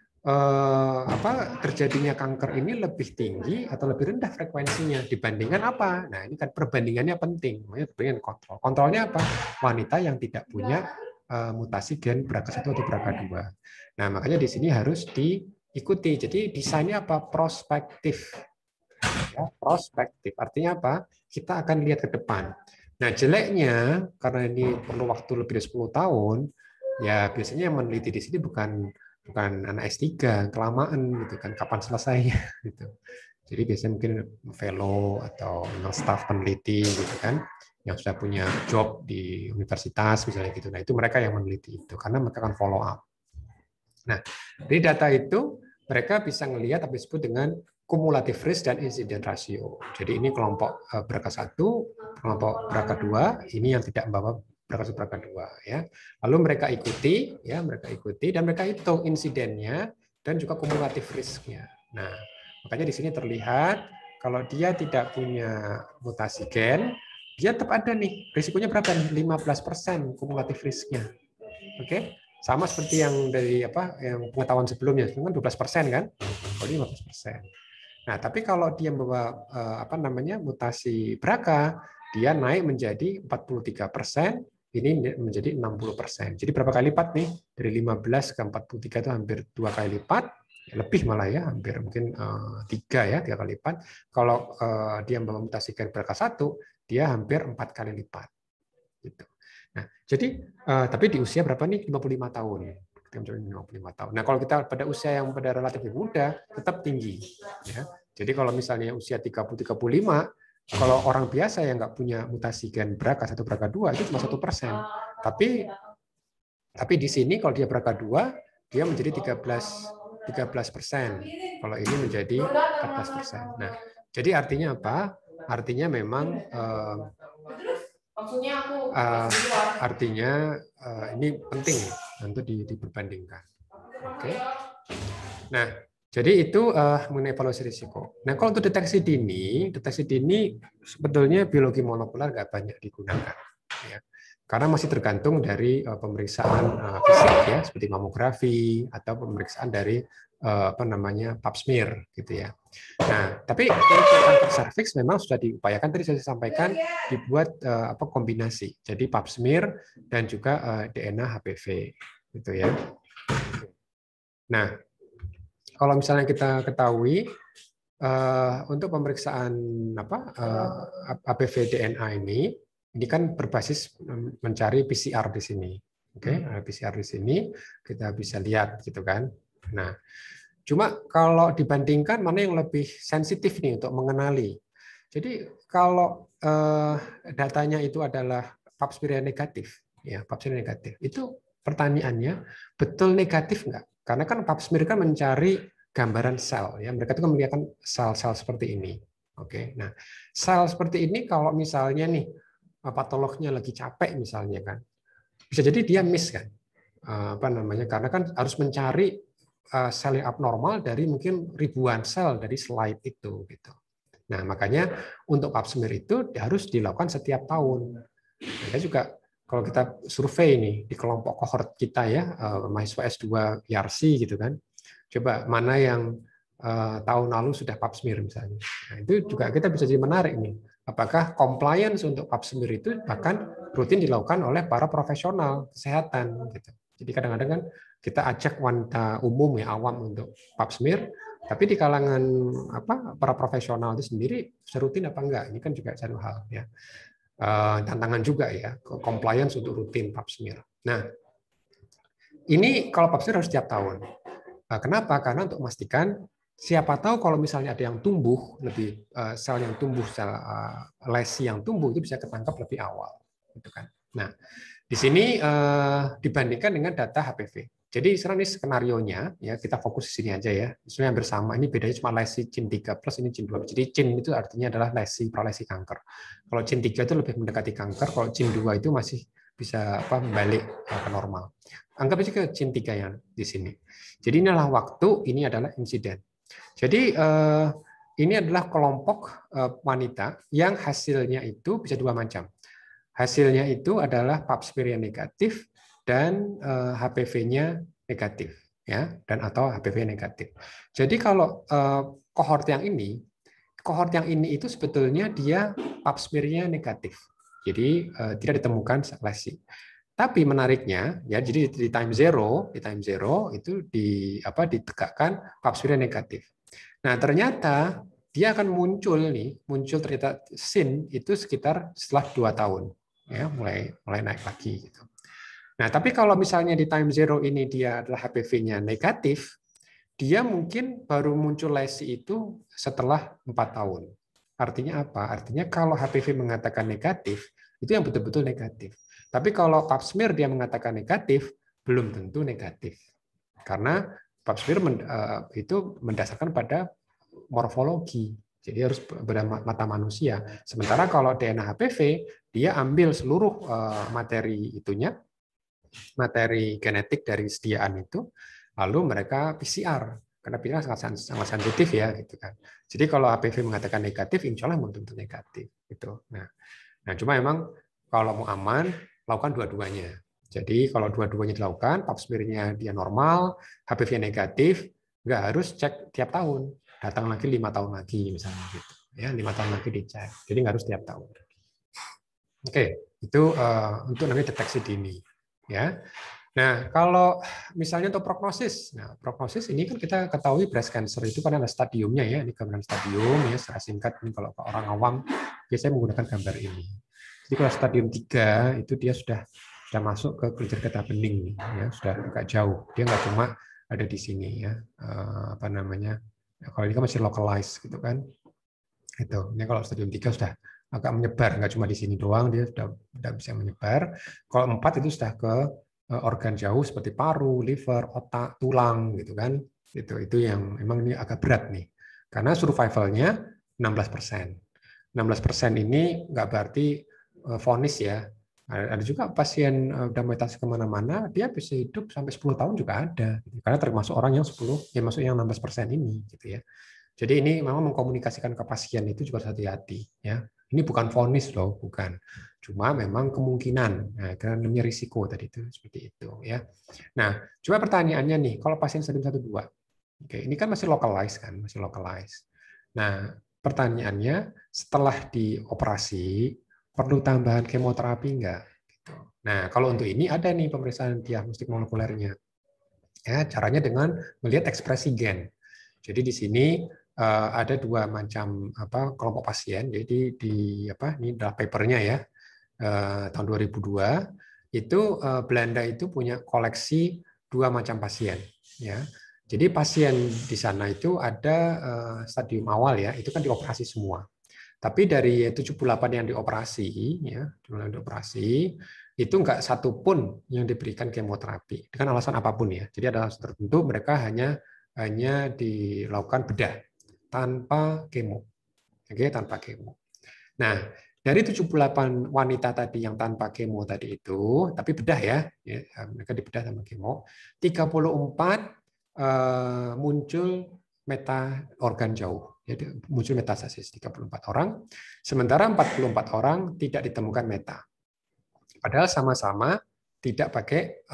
S1: terjadinya kanker ini lebih tinggi atau lebih rendah frekuensinya dibandingkan apa? Nah, ini kan perbandingannya penting. Makanya perbandingan kontrol. Kontrolnya apa? Wanita yang tidak punya mutasi gen BRCA1 atau BRCA2. Nah, makanya di sini harus diikuti. Jadi desainnya apa? Prospektif. Ya, prospektif. Artinya apa? Kita akan lihat ke depan. Nah, jeleknya karena ini perlu waktu lebih dari 10 tahun, ya biasanya yang meneliti di sini bukan anak S3, kelamaan gitu kan, kapan selesainya gitu. Jadi biasanya mungkin fellow atau staff peneliti gitu kan, yang sudah punya job di universitas misalnya gitu. Nah, itu mereka yang meneliti itu karena mereka akan follow up. Nah, dari data itu mereka bisa melihat apa disebut dengan cumulative risk dan incidence ratio. Jadi ini kelompok BRCA1, kelompok BRCA2, ini yang tidak membawa BRCA2 ya. Lalu mereka ikuti dan mereka hitung insidennya dan juga cumulative risk-nya. Nah, makanya di sini terlihat kalau dia tidak punya mutasi gen, dia tetap ada nih. Risikonya berapa nih? 15% cumulative risk-nya. Oke? Sama seperti yang dari yang pengetahuan sebelumnya, itu kan 12% kan? Oh, 15%. Nah, tapi kalau dia membawa mutasi BRCA, dia naik menjadi 43%, ini menjadi 60%. Jadi berapa kali lipat nih? Dari 15 ke 43 itu hampir 2 kali lipat, lebih malah ya, hampir mungkin 3 kali lipat. Kalau dia membawa mutasi gen BRCA1, dia hampir 4 kali lipat. Gitu. Nah, jadi tapi di usia berapa nih? 55 tahun. 55 tahun. Nah, kalau kita pada usia yang pada relatif muda, tetap tinggi. Ya. Jadi kalau misalnya usia 30-35, kalau orang biasa yang nggak punya mutasi gen BRCA1 atau BRCA2 itu cuma 1%. Tapi di sini kalau dia BRCA2, dia menjadi 13%. Kalau ini menjadi 14%. Nah, jadi artinya apa? Artinya memang ini penting untuk diperbandingkan. Oke. Nah, jadi itu mengenai evaluasi risiko. Nah, kalau untuk deteksi dini sebetulnya biologi molekuler nggak banyak digunakan, ya. Karena masih tergantung dari pemeriksaan fisik ya, seperti mamografi atau pemeriksaan dari pap smear gitu ya. Nah, tapi kanker serviks memang sudah diupayakan, tadi saya sampaikan dibuat kombinasi. Jadi pap smear dan juga DNA HPV gitu ya. Nah, kalau misalnya kita ketahui untuk pemeriksaan HPV DNA ini kan berbasis mencari PCR di sini. Oke, PCR di sini kita bisa lihat gitu kan. Nah, cuma kalau dibandingkan mana yang lebih sensitif nih untuk mengenali. Jadi kalau datanya itu adalah pap smear negatif, ya pap smear negatif, itu pertanyaannya betul negatif nggak? Karena kan pap smear kan mencari gambaran sel, ya mereka itu kan melihat sel-sel seperti ini. Oke, nah sel seperti ini kalau misalnya nih patolognya lagi capek misalnya kan, bisa jadi dia miss kan, karena kan harus mencari sel yang abnormal dari mungkin ribuan sel dari slide itu gitu. Nah, makanya untuk pap smear itu harus dilakukan setiap tahun. Nah, juga kalau kita survei nih di kelompok kohort kita ya, mahasiswa S2 PRC gitu kan. Coba mana yang tahun lalu sudah pap smear misalnya. Nah, itu juga kita bisa jadi menarik nih. Apakah compliance untuk pap smear itu bahkan rutin dilakukan oleh para profesional kesehatan gitu. Jadi kadang-kadang kan kita ajak wanita umum ya awam untuk pap smear, tapi di kalangan para profesional itu sendiri serutin apa enggak? Ini kan juga satu hal ya. Tantangan juga ya, compliance untuk rutin pap smear. Nah, ini kalau pap smear harus setiap tahun. Kenapa? Karena untuk memastikan siapa tahu kalau misalnya ada yang tumbuh lebih sel yang tumbuh, sel lesi yang tumbuh itu bisa ketangkap lebih awal, gitu kan. Nah, di sini dibandingkan dengan data HPV. Jadi sekarang ini skenarionya ya kita fokus di sini aja ya. Sebenarnya bersama ini bedanya cuma lesi CIN3 plus ini CIN2. Jadi CIN itu artinya adalah lesi pralesi kanker. Kalau CIN3 itu lebih mendekati kanker, kalau CIN2 itu masih balik ke normal. Anggap aja ke gene 3 yang di sini. Jadi inilah waktu, ini adalah insiden. Jadi ini adalah kelompok wanita yang hasilnya itu bisa dua macam. Hasilnya itu adalah pap smear yang negatif dan HPV-nya negatif, ya, dan atau HPV negatif. Jadi kalau kohort yang ini itu sebetulnya dia pap smear-nya negatif. Jadi tidak ditemukan lesi. Tapi menariknya, ya, jadi di time zero itu ditegakkan pap smear negatif. Nah, ternyata dia akan muncul ternyata sin itu sekitar setelah 2 tahun, ya, mulai naik lagi gitu. Nah, tapi kalau misalnya di time zero ini dia adalah HPV-nya negatif, dia mungkin baru muncul lesi itu setelah 4 tahun. Artinya apa? Artinya kalau HPV mengatakan negatif, itu yang betul-betul negatif. Tapi kalau pap smear dia mengatakan negatif, belum tentu negatif. Karena pap smear itu mendasarkan pada morfologi. Jadi harus pada mata manusia. Sementara kalau DNA HPV, dia ambil seluruh materi genetik dari sediaan itu, lalu mereka PCR. Karena PCR sangat sensitif ya, gitu kan. Jadi kalau HPV mengatakan negatif, insya Allah belum tentu negatif. Gitu. Nah, cuma memang kalau mau aman, lakukan dua-duanya. Jadi kalau dua-duanya dilakukan, pap smear-nya dia normal, HPV negatif, nggak harus cek tiap tahun. Datang lagi 5 tahun lagi misalnya gitu. Ya, 5 tahun lagi dicek. Jadi nggak harus tiap tahun. Oke, itu untuk namanya deteksi dini. Ya. Nah, kalau misalnya untuk prognosis, prognosis ini kan kita ketahui breast cancer itu kan ada stadiumnya ya, ini gambaran stadium ya, secara singkat ini kalau orang awam biasanya menggunakan gambar ini. Jadi kalau stadium 3 itu dia sudah masuk ke kelenjar getah bening ya, sudah agak jauh. Dia nggak cuma ada di sini ya, kalau ini kan masih localized gitu kan. Itu. Ini kalau stadium 3 sudah agak menyebar, nggak cuma di sini doang, dia sudah bisa menyebar. Kalau 4 itu sudah ke organ jauh seperti paru, liver, otak, tulang gitu kan. Itu yang memang ini agak berat nih. Karena survivalnya 16%. 16% ini nggak berarti vonis ya. Ada juga pasien udah metastase kemana-mana, dia bisa hidup sampai 10 tahun juga ada. Karena termasuk orang yang 10, masuk yang 16% ini gitu ya. Jadi ini memang mengkomunikasikan ke pasien itu juga harus hati-hati ya. Ini bukan vonis loh, bukan. Cuma memang kemungkinan, karena namanya risiko tadi itu seperti itu ya. Nah, coba pertanyaannya nih, kalau pasien stadium 1-2, oke, ini kan masih localized kan, masih localized. Nah, pertanyaannya setelah dioperasi perlu tambahan kemoterapi enggak? Gitu. Nah, kalau untuk ini ada nih pemeriksaan diagnostik molekulernya. Ya, caranya dengan melihat ekspresi gen. Jadi di sini ada 2 macam kelompok pasien. Jadi ini adalah papernya ya, tahun 2002 itu Belanda itu punya koleksi 2 macam pasien ya. Jadi pasien di sana itu ada stadium awal ya, itu kan dioperasi semua. Tapi dari 78 yang dioperasi ya, itu enggak satu pun yang diberikan kemoterapi dengan alasan apapun ya. Jadi ada alasan tertentu mereka hanya dilakukan bedah tanpa kemo. Oke, tanpa kemo. Nah, dari 78 wanita tadi yang tanpa kemo tadi itu, tapi bedah ya mereka dibedah tanpa kemo, 34 muncul organ jauh. Jadi muncul metastasis 34 orang, sementara 44 orang tidak ditemukan meta. Padahal sama-sama tidak pakai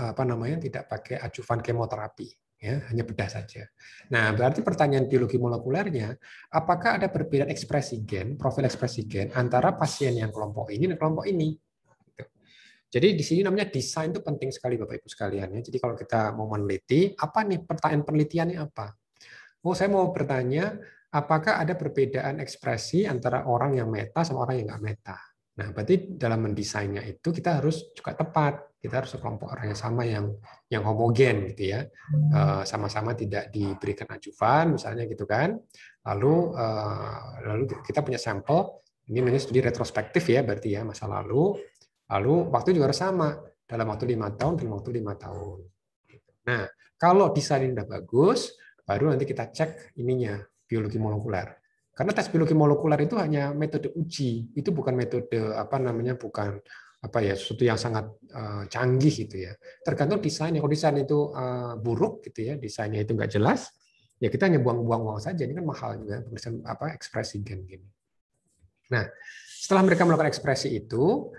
S1: tidak pakai ajuvan kemoterapi. Ya, hanya bedah saja. Nah, berarti pertanyaan biologi molekulernya, apakah ada perbedaan ekspresi gen, profil ekspresi gen antara pasien yang kelompok ini dan kelompok ini? Jadi di sini namanya desain itu penting sekali Bapak Ibu sekalian ya. Jadi kalau kita mau meneliti, apa nih pertanyaan penelitiannya apa? Saya mau bertanya, apakah ada perbedaan ekspresi antara orang yang meta sama orang yang nggak meta? Nah, berarti dalam mendesainnya itu kita harus juga tepat. Kita harus kelompok orang yang sama, yang homogen gitu ya. Sama-sama tidak diberikan ajuvan misalnya gitu kan. Lalu kita punya sampel, ini namanya studi retrospektif ya berarti ya, masa lalu. Lalu waktu juga harus sama, dalam waktu 5 tahun, dalam waktu 5 tahun. Nah, kalau desain ini udah bagus, baru nanti kita cek ininya, biologi molekuler. Karena tes biologi molekuler itu hanya metode uji, itu bukan metode bukan apa ya, sesuatu yang sangat canggih gitu ya. Tergantung desainnya. Kalau desain itu buruk gitu ya, desainnya itu nggak jelas, ya kita hanya buang-buang uang saja. Ini kan mahal juga pemeriksaan ekspresi gen gini. Nah, setelah mereka melakukan ekspresi itu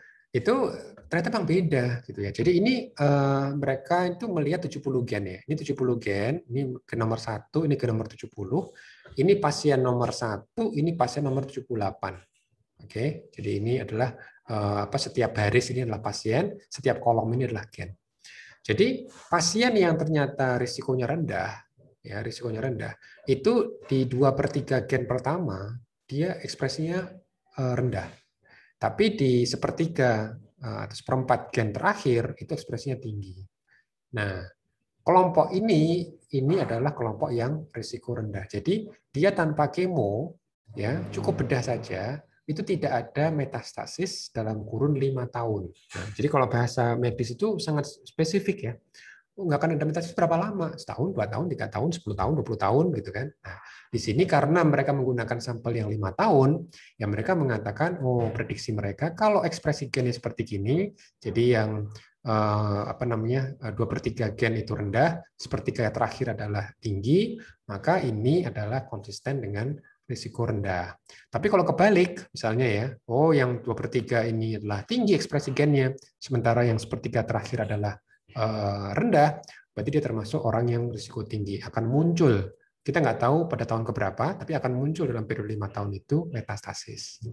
S1: ternyata memang beda gitu ya. Jadi ini mereka itu melihat 70 gen ya. Ini 70 gen, ini ke nomor 1, ini ke nomor 70. Ini pasien nomor 1, ini pasien nomor 78. Oke, jadi ini adalah setiap baris ini adalah pasien, setiap kolom ini adalah gen. Jadi pasien yang ternyata risikonya rendah, ya risikonya rendah, itu di 2/3 gen pertama dia ekspresinya rendah, tapi di 1/3 atau 1/4 gen terakhir itu ekspresinya tinggi. Nah, kelompok ini adalah kelompok yang risiko rendah. Jadi dia tanpa kemo, ya cukup bedah saja, itu tidak ada metastasis dalam kurun 5 tahun. Nah, jadi kalau bahasa medis itu sangat spesifik ya. Nggak akan ada metastasis berapa lama? Setahun, 2 tahun, 3 tahun, 10 tahun, 20 tahun gitu kan. Nah, di sini karena mereka menggunakan sampel yang 5 tahun, ya mereka mengatakan, prediksi mereka kalau ekspresi gennya seperti gini, jadi yang 2/3 gen itu rendah, 1/3 terakhir adalah tinggi, maka ini adalah konsisten dengan risiko rendah. Tapi kalau kebalik, misalnya ya, yang 2/3 ini adalah tinggi ekspresi gennya, sementara yang 1/3 terakhir adalah rendah, berarti dia termasuk orang yang risiko tinggi. Akan muncul, kita nggak tahu pada tahun keberapa, tapi akan muncul dalam periode 5 tahun itu metastasis.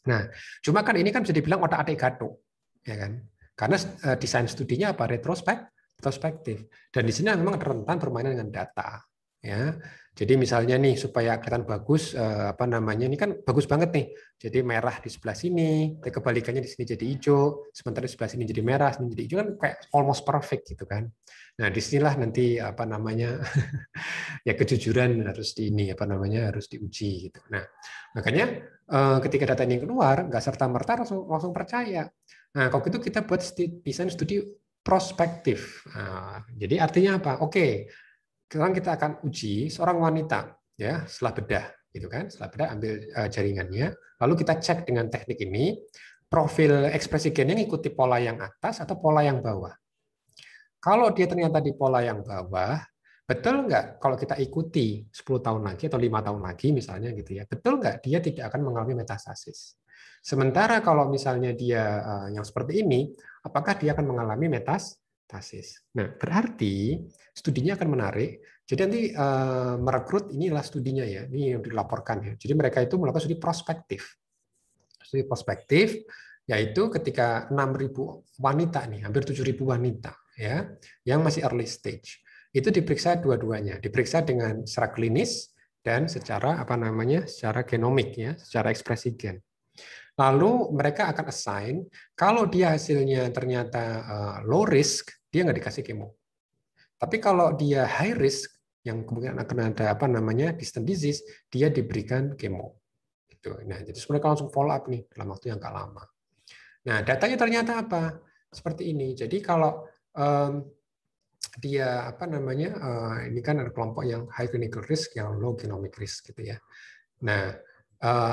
S1: Nah, cuma kan ini kan bisa dibilang otak-atik gatuk, ya kan? Karena desain studinya apa? Retrospektif. Dan di sini memang rentan permainan dengan data. Ya, jadi misalnya nih supaya kelihatan bagus, ini kan bagus banget nih. Jadi merah di sebelah sini, kebalikannya di sini jadi hijau, sementara di sebelah sini jadi merah, sini jadi hijau, kan kayak almost perfect gitu kan. Nah, disinilah nanti ya kejujuran harus harus diuji gitu. Nah, makanya ketika data ini keluar, nggak serta-merta langsung percaya. Nah, kalau gitu kita buat desain studi prospektif. Nah, jadi artinya apa? Oke, sekarang kita akan uji seorang wanita ya setelah bedah gitu kan, setelah bedah ambil jaringannya, lalu kita cek dengan teknik ini profil ekspresi gennya mengikuti pola yang atas atau pola yang bawah. Kalau dia ternyata di pola yang bawah, betul nggak kalau kita ikuti 10 tahun lagi atau 5 tahun lagi misalnya gitu ya, betul nggak dia tidak akan mengalami metastasis. Sementara kalau misalnya dia yang seperti ini, apakah dia akan mengalami metastasis? Nah, berarti studinya akan menarik. Jadi nanti merekrut, inilah studinya ya, ini yang dilaporkan ya. Jadi mereka itu melakukan studi prospektif. Studi prospektif yaitu ketika 6.000 wanita nih, hampir 7.000 wanita ya, yang masih early stage. Itu diperiksa dua-duanya, diperiksa dengan secara klinis dan secara secara genomik ya, secara ekspresi gen. Lalu mereka akan assign, kalau dia hasilnya ternyata low risk, dia nggak dikasih kemo. Tapi kalau dia high risk, yang kemungkinan akan ada distant disease, dia diberikan kemo. Gitu. Nah, jadi mereka langsung follow up nih dalam waktu yang nggak lama. Nah, datanya ternyata apa? Seperti ini. Jadi kalau dia ini kan ada kelompok yang high clinical risk, yang low genomic risk gitu ya. Nah,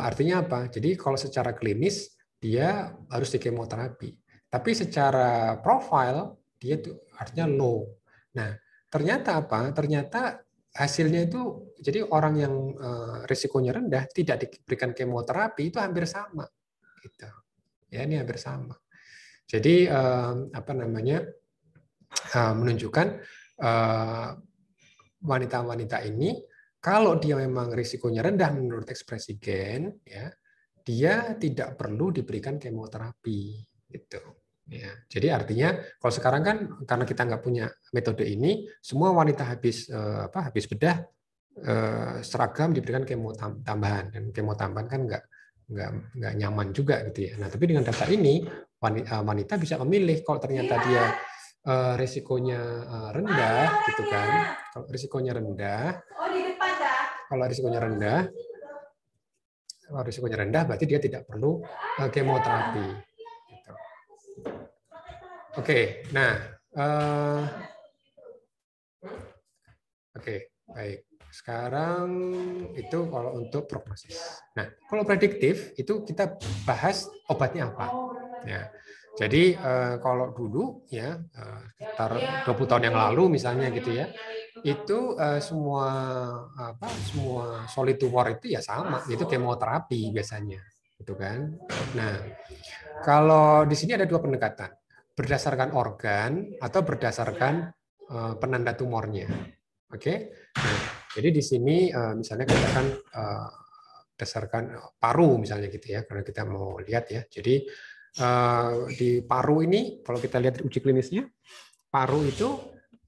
S1: artinya apa? Jadi kalau secara klinis dia harus di kemoterapi, tapi secara profile dia itu artinya low. Nah, ternyata apa? Ternyata hasilnya itu jadi orang yang risikonya rendah tidak diberikan kemoterapi itu hampir sama, gitu. Ya, ini hampir sama. Jadi menunjukkan wanita-wanita ini kalau dia memang risikonya rendah menurut ekspresi gen, ya, dia tidak perlu diberikan kemoterapi, gitu. Ya, jadi artinya kalau sekarang kan karena kita nggak punya metode ini, semua wanita habis bedah seragam diberikan kemo tambahan, dan kemo tambahan kan nggak nyaman juga gitu ya. Nah, tapi dengan data ini wanita bisa memilih kalau ternyata dia risikonya rendah, gitu kan? Kalau risikonya rendah, berarti dia tidak perlu kemoterapi. Gitu. Oke, nah, baik. Sekarang itu kalau untuk prognosis. Nah, kalau prediktif itu kita bahas obatnya apa. Ya. Jadi kalau dulu ya sekitar 20 tahun yang lalu misalnya gitu ya, itu semua solid tumor itu ya sama, itu kemoterapi biasanya, gitu kan. Nah, kalau di sini ada dua pendekatan, berdasarkan organ atau berdasarkan penanda tumornya. Oke. Nah, jadi di sini misalnya kita kan berdasarkan paru misalnya gitu ya, karena kita mau lihat ya. Jadi di paru ini kalau kita lihat uji klinisnya, paru itu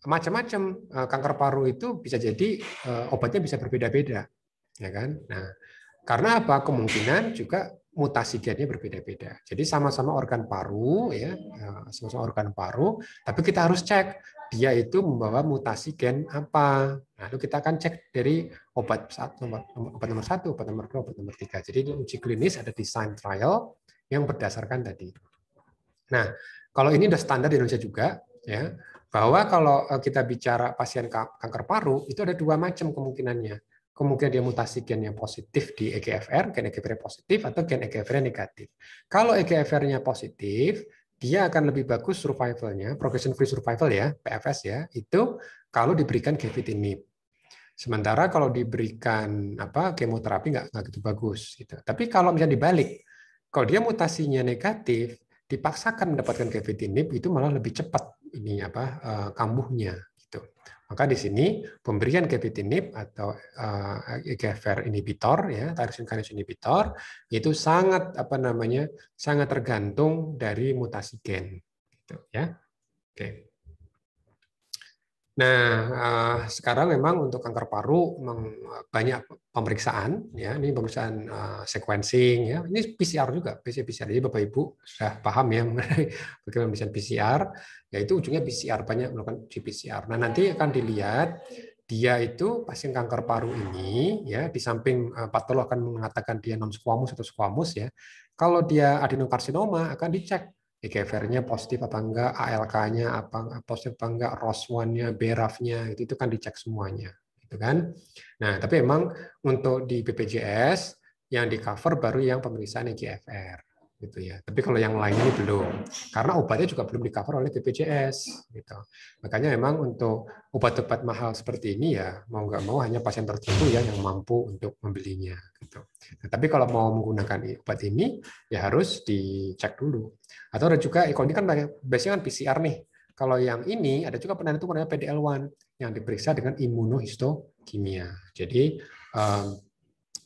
S1: macam-macam. Kanker paru itu bisa jadi obatnya bisa berbeda-beda, ya kan? Nah, karena apa? Kemungkinan juga mutasi gennya berbeda-beda. Jadi sama-sama organ paru ya, sama-sama organ paru, tapi kita harus cek dia itu membawa mutasi gen apa. Nah, lalu kita akan cek dari obat nomor 1, obat nomor 2, obat nomor 3. Jadi di uji klinis ada design trial yang berdasarkan tadi. Nah, kalau ini udah standar di Indonesia juga ya, bahwa kalau kita bicara pasien kanker paru itu ada dua macam kemungkinannya. Kemungkinan dia mutasi gennya positif di EGFR, gen EGFR positif, atau gen EGFR negatif. Kalau EGFR-nya positif, dia akan lebih bagus survival-nya, progression free survival ya, PFS ya, itu kalau diberikan gefitinib. Sementara kalau diberikan kemoterapi nggak gitu bagus. Gitu. Tapi kalau misalnya dibalik, kalau dia mutasinya negatif, dipaksakan mendapatkan gefitinib itu malah lebih cepat ini kambuhnya. Gitu. Maka di sini pemberian gefitinib atau EGFR inhibitor ya, tyrosine kinase inhibitor itu sangat sangat tergantung dari mutasi gen gitu ya. Oke. Nah, sekarang memang untuk kanker paru banyak pemeriksaan ya, ini pemeriksaan sequencing ya. Ini PCR juga, PCR. Jadi Bapak Ibu sudah paham ya mengenai bagaimana pemeriksaan PCR, yaitu ujungnya PCR, banyak melakukan uji PCR. Nah, nanti akan dilihat dia itu pasien kanker paru ini ya, di samping patolog akan mengatakan dia non squamous atau squamous ya. Kalau dia adenokarsinoma akan dicek EGFR-nya positif apa enggak, ALK-nya apa positif apa enggak, ROS1-nya, BRAF-nya, itu kan dicek semuanya, gitu kan. Nah, tapi emang untuk di BPJS yang di cover baru yang pemeriksaan EGFR, gitu ya. Tapi kalau yang lain ini belum, karena obatnya juga belum di cover oleh BPJS, gitu. Makanya memang untuk obat-obat mahal seperti ini ya mau nggak mau hanya pasien tertentu ya yang mampu untuk membelinya, gitu. Nah, tapi kalau mau menggunakan obat ini ya harus dicek dulu. Atau ada juga, kalau ini kan biasanya kan PCR nih. Kalau yang ini ada juga penelitian itu namanya PDL1 yang diperiksa dengan imunohistokimia. Jadi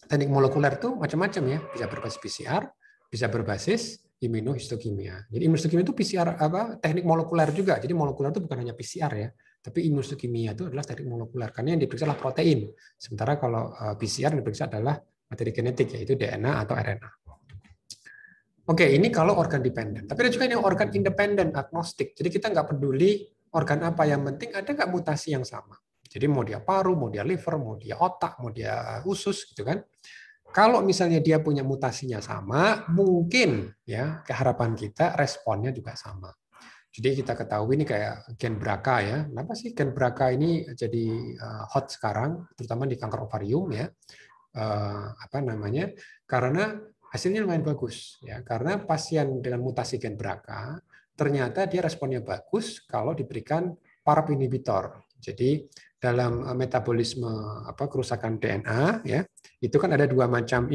S1: teknik molekuler itu macam-macam ya, bisa berbasis PCR, bisa berbasis imunohistokimia. Jadi imunohistokimia itu PCR teknik molekuler juga. Jadi molekuler itu bukan hanya PCR ya, tapi imunohistokimia itu adalah teknik molekuler karena yang diperiksa adalah protein. Sementara kalau PCR yang diperiksa adalah materi genetik yaitu DNA atau RNA. Oke, ini kalau organ dependent. Tapi ada juga yang organ independent, agnostik. Jadi kita nggak peduli organ apa, yang penting ada nggak mutasi yang sama. Jadi mau dia paru, mau dia liver, mau dia otak, mau dia usus, gitu kan. Kalau misalnya dia punya mutasinya sama, mungkin ya keharapan kita responnya juga sama. Jadi kita ketahui ini kayak gen BRCA ya. Kenapa sih gen BRCA ini jadi hot sekarang, terutama di kanker ovarium ya? Karena hasilnya lumayan bagus ya, karena pasien dengan mutasi gen BRCA ternyata dia responnya bagus kalau diberikan PARP inhibitor. Jadi dalam metabolisme kerusakan DNA ya, itu kan ada dua macam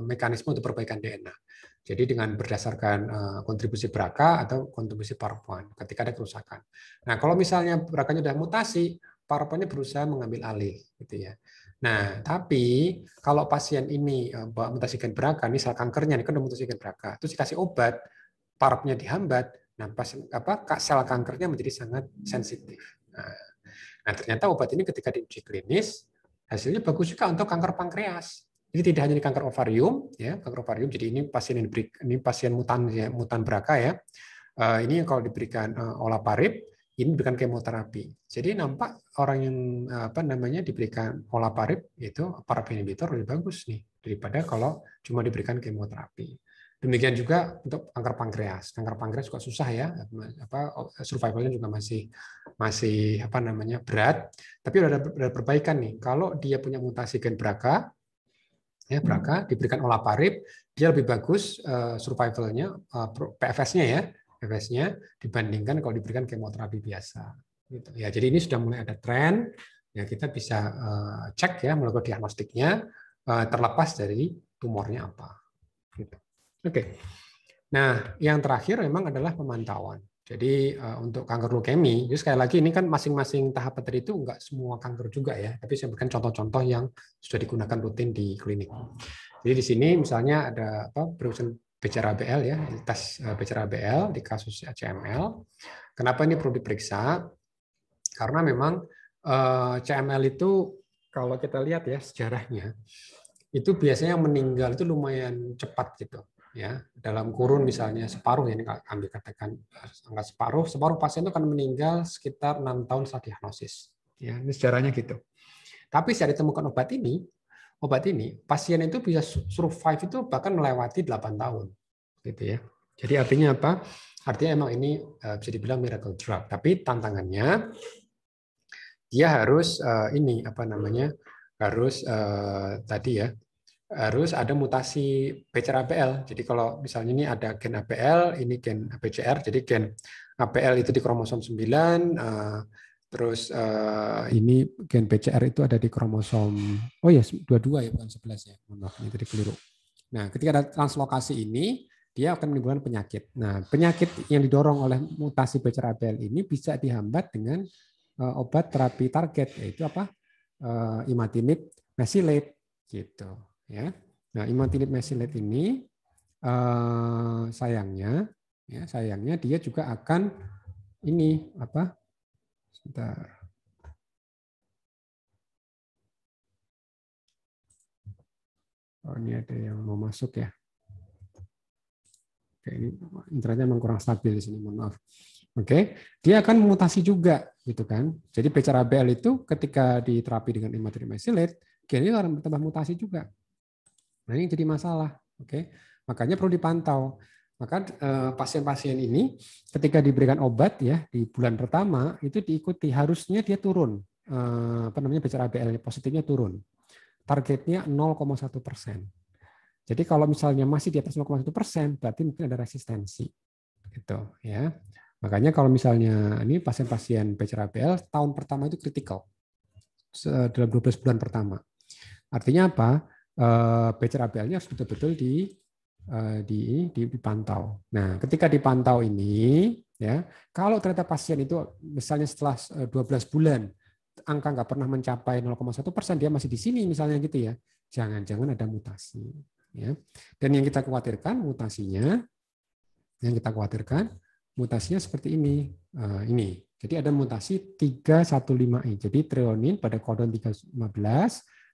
S1: mekanisme untuk perbaikan DNA. Jadi dengan berdasarkan kontribusi BRCA atau kontribusi PARP1 ketika ada kerusakan. Nah, kalau misalnya BRCA-nya sudah mutasi, PARP1-nya berusaha mengambil alih gitu ya. Nah, tapi kalau pasien ini mutasi gen BRCA, ini sel kankernya ini kan mutasi gen BRCA, terus dikasih obat, PARP-nya dihambat, nah sel kankernya menjadi sangat sensitif. Nah, ternyata obat ini ketika diuji klinis hasilnya bagus juga untuk kanker pankreas. Jadi tidak hanya di kanker ovarium, ya kanker ovarium. Jadi ini pasien mutan ya, mutan BRCA ya. Ini kalau diberikan olaparib, ini diberikan kemoterapi. Jadi nampak orang yang diberikan olaparib itu PARP inhibitor lebih bagus nih daripada kalau cuma diberikan kemoterapi. Demikian juga untuk kanker pankreas. Kanker pankreas juga susah ya, survivalnya juga masih berat. Tapi udah ada perbaikan nih. Kalau dia punya mutasi gen BRCA, Ya, BRCA diberikan olaparib, dia lebih bagus survivalnya, PFS-nya ya, PFS-nya dibandingkan kalau diberikan kemoterapi biasa. Gitu. Ya, jadi ini sudah mulai ada tren. Ya, kita bisa cek ya, melakukan diagnostiknya terlepas dari tumornya apa. Gitu. Oke. Nah, yang terakhir memang adalah pemantauan. Jadi untuk kanker leukemi, jadi sekali lagi ini kan masing-masing tahapan tadi itu enggak semua kanker juga ya, tapi saya berikan contoh-contoh yang sudah digunakan rutin di klinik. Jadi di sini misalnya ada perusahaan BCR-ABL ya, tes BCR-ABL di kasus CML. Kenapa ini perlu diperiksa? Karena memang CML itu kalau kita lihat ya sejarahnya, itu biasanya yang meninggal itu lumayan cepat gitu. Ya, dalam kurun misalnya separuh, ini kami katakan angka separuh pasien itu akan meninggal sekitar 6 tahun setelah diagnosis. Ya, ini sejarahnya gitu. Tapi setelah ditemukan obat ini pasien itu bisa survive itu bahkan melewati 8 tahun, gitu ya. Jadi artinya apa? Artinya emang ini bisa dibilang miracle drug. Tapi tantangannya dia harus tadi ya. Harus ada mutasi BCR-ABL. Jadi kalau misalnya ini ada gen ABL, ini gen BCR, jadi gen ABL itu di kromosom 9, terus ini gen BCR itu ada di kromosom, 22 ya, bukan 11 ya, mohon maaf, ini tadi keliru. Nah, ketika ada translokasi ini, dia akan menimbulkan penyakit. Nah, penyakit yang didorong oleh mutasi BCR-ABL ini bisa dihambat dengan obat terapi target, yaitu apa? Imatinib mesylate, gitu. Ya, nah imatinib mesylate ini sayangnya dia juga akan ini apa? Sebentar. Oh, ini ada yang mau masuk ya. Oke, ini internetnya memang kurang stabil di sini, mohon maaf. Oke, dia akan mutasi juga, gitu kan? Jadi BCR-ABL itu ketika diterapi dengan imatinib mesylate, ini akan bertambah mutasi juga. Nah, ini jadi masalah, oke? Makanya perlu dipantau. Maka pasien-pasien ini ketika diberikan obat ya di bulan pertama itu diikuti, harusnya dia turun, BCR-ABL positifnya turun. Targetnya 0,1%. Jadi kalau misalnya masih di atas 0,1%, berarti mungkin ada resistensi, gitu ya. Makanya kalau misalnya ini pasien-pasien BCR-ABL tahun pertama itu kritikal dalam 12 bulan pertama. Artinya apa? BCR-ABL-nya harus betul-betul dipantau. Nah, ketika dipantau ini, ya, kalau ternyata pasien itu misalnya setelah 12 bulan angka nggak pernah mencapai 0,1%, dia masih di sini misalnya gitu ya, jangan-jangan ada mutasi. Ya. Dan yang kita khawatirkan mutasinya seperti ini. Ini. Jadi ada mutasi 315I. Jadi treonin pada kodon 315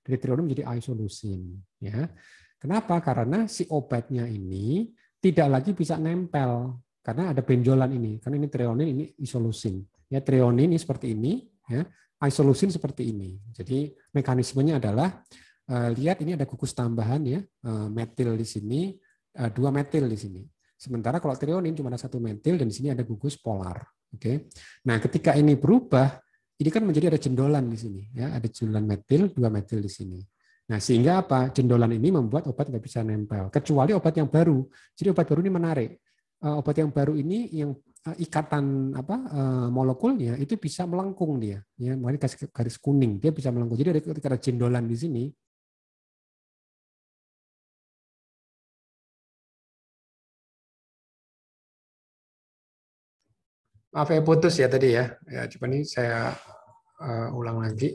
S1: dari treonin menjadi isoleucine. Ya. Kenapa? Karena si obatnya ini tidak lagi bisa nempel karena ada benjolan ini. Karena ini treonin, ini isoleucine. Ya, treonin ini seperti ini, ya. Isoleucine seperti ini. Jadi mekanismenya adalah lihat ini ada gugus tambahan ya, metil di sini, 2 metil di sini. Sementara kalau treonin cuma ada 1 metil dan di sini ada gugus polar. Oke. Nah, ketika ini berubah, ini kan menjadi ada jendolan di sini ya, ada jendolan metil, 2 metil di sini. Nah, sehingga apa? Jendolan ini membuat obat nggak bisa nempel, kecuali obat yang baru. Jadi obat baru ini menarik. Obat yang baru ini yang ikatan molekulnya itu bisa melengkung dia. Ya, makanya garis kuning dia bisa melengkung. Jadi ketika ada jendolan di sini. Maaf ya putus ya tadi ya. Ya, coba nih saya ulang lagi.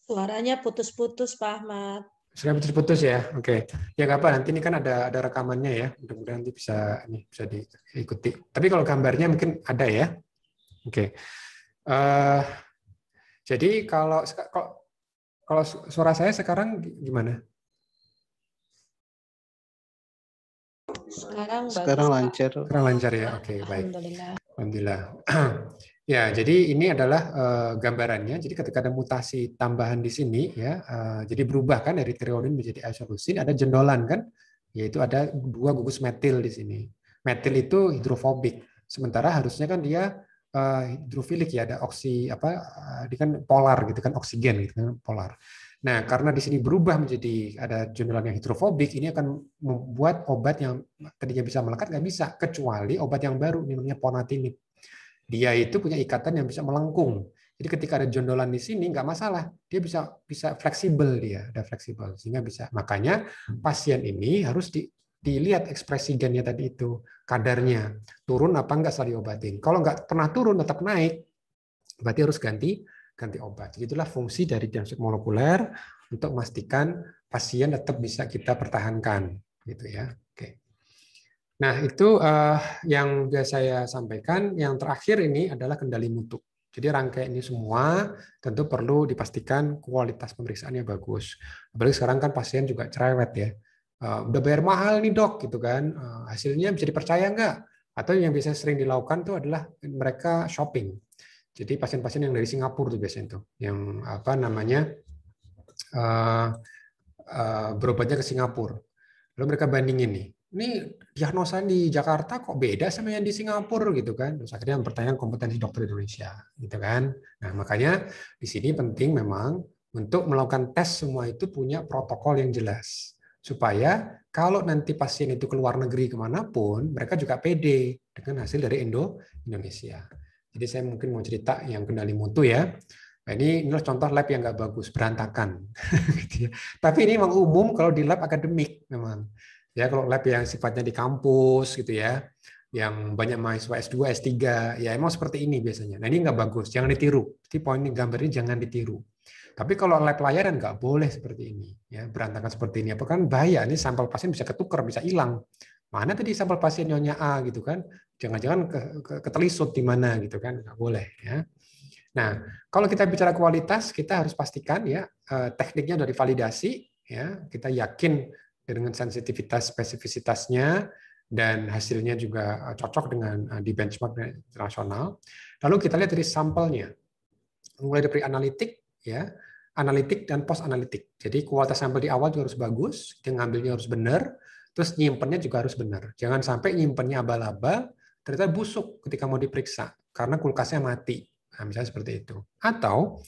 S5: Suaranya putus-putus, Pak Ahmad.
S1: Sudah putus-putus ya, oke. Ya nggak apa, nanti ini kan ada rekamannya ya, mudah-mudahan nanti bisa diikuti. Tapi kalau gambarnya mungkin ada ya, oke. Jadi kalau suara saya sekarang gimana?
S3: Sekarang lancar.
S1: Sekarang lancar ya, oke, baik. Alhamdulillah. Ya, jadi ini adalah gambarannya. Jadi ketika ada mutasi tambahan di sini, ya, jadi berubah kan dari treonin menjadi isoleucine, ada jendolan kan, yaitu ada 2 gugus metil di sini. Metil itu hidrofobik, sementara harusnya kan dia hidrofilik ya, ada dia kan polar gitu kan, oksigen gitu kan, polar. Nah, karena di sini berubah menjadi ada jondolan yang hidrofobik, ini akan membuat obat yang tadinya bisa melekat nggak bisa, kecuali obat yang baru, ini namanya ponatinib. Dia itu punya ikatan yang bisa melengkung. Jadi ketika ada jondolan di sini nggak masalah, dia bisa fleksibel, dia ada fleksibel sehingga bisa. Makanya pasien ini harus dilihat ekspresi gennya tadi itu, kadarnya turun apa enggak setelah diobatin. Kalau nggak pernah turun tetap naik, berarti harus ganti obat. Itulah fungsi dari diagnostik molekuler untuk memastikan pasien tetap bisa kita pertahankan, gitu ya. Oke. Nah, itu yang biasa saya sampaikan. Yang terakhir ini adalah kendali mutu. Jadi rangkaian ini semua tentu perlu dipastikan kualitas pemeriksaannya bagus. Apalagi sekarang kan pasien juga cerewet ya. Udah bayar mahal nih dok, gitu kan. Hasilnya bisa dipercaya nggak? Atau yang biasanya sering dilakukan itu adalah mereka shopping. Jadi pasien-pasien yang dari Singapura tuh biasanya tuh, yang berobatnya ke Singapura. Lalu mereka bandingin nih, ini diagnosa di Jakarta kok beda sama yang di Singapura gitu kan. Terus akhirnya mempertanyakan kompetensi dokter Indonesia gitu kan. Nah, makanya di sini penting memang untuk melakukan tes semua itu punya protokol yang jelas. Supaya kalau nanti pasien itu keluar negeri kemanapun, mereka juga pede dengan hasil dari Indonesia. Jadi saya mungkin mau cerita yang kendali mutu ya. Nah, inilah contoh lab yang nggak bagus, berantakan. Tapi ini memang umum kalau di lab akademik memang. Ya kalau lab yang sifatnya di kampus gitu ya, yang banyak mahasiswa S2, S3, ya emang seperti ini biasanya. Nah ini nggak bagus, jangan ditiru. Jadi poin gambar ini jangan ditiru. Tapi kalau lab layanan nggak boleh seperti ini, ya berantakan seperti ini. Apa kan bahaya? Ini sampel pasien bisa ketukar, bisa hilang. Mana tadi sampel pasien nyonya A gitu kan? Jangan-jangan ketelisut di mana gitu kan? Nggak boleh ya. Nah, kalau kita bicara kualitas, kita harus pastikan ya tekniknya sudah divalidasi, ya kita yakin dengan sensitivitas spesifisitasnya dan hasilnya juga cocok dengan di benchmark internasional. Lalu kita lihat dari sampelnya, mulai dari analitik, ya analitik dan post analitik. Jadi kualitas sampel di awal juga harus bagus, dia ngambilnya harus benar, terus nyimpennya juga harus benar. Jangan sampai nyimpennya abal-abal, ternyata busuk ketika mau diperiksa karena kulkasnya mati. Nah, misalnya seperti itu. Atau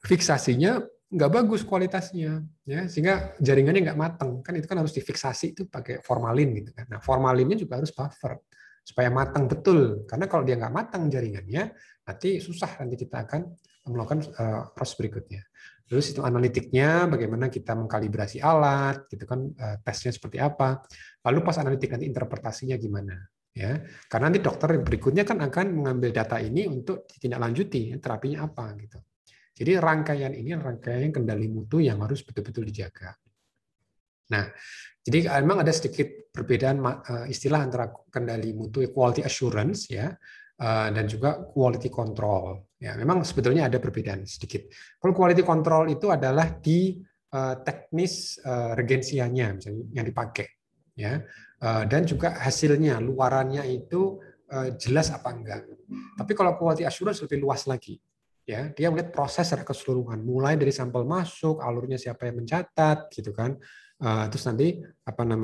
S1: fiksasinya nggak bagus kualitasnya, ya sehingga jaringannya nggak matang. Kan itu kan harus difiksasi itu pakai formalin gitu kan. Nah, formalinnya juga harus buffer supaya matang betul. Karena kalau dia nggak matang jaringannya, nanti susah nanti kita akan melakukan proses berikutnya. Terus itu analitiknya, bagaimana kita mengkalibrasi alat, gitu kan, tesnya seperti apa. Lalu pas analitik nanti interpretasinya gimana. Ya, karena nanti dokter berikutnya kan akan mengambil data ini untuk ditindaklanjuti terapinya apa gitu. Jadi rangkaian ini rangkaian kendali mutu yang harus betul-betul dijaga. Nah, jadi memang ada sedikit perbedaan istilah antara kendali mutu, quality assurance ya, dan juga quality control. Ya, memang sebetulnya ada perbedaan sedikit. Kalau quality control itu adalah di teknis regensianya misalnya yang dipakai. Ya, dan juga hasilnya, luarannya itu jelas apa enggak. Tapi kalau quality assurance lebih luas lagi, ya dia melihat proses secara keseluruhan, mulai dari sampel masuk, alurnya siapa yang mencatat, gitu kan, terus nanti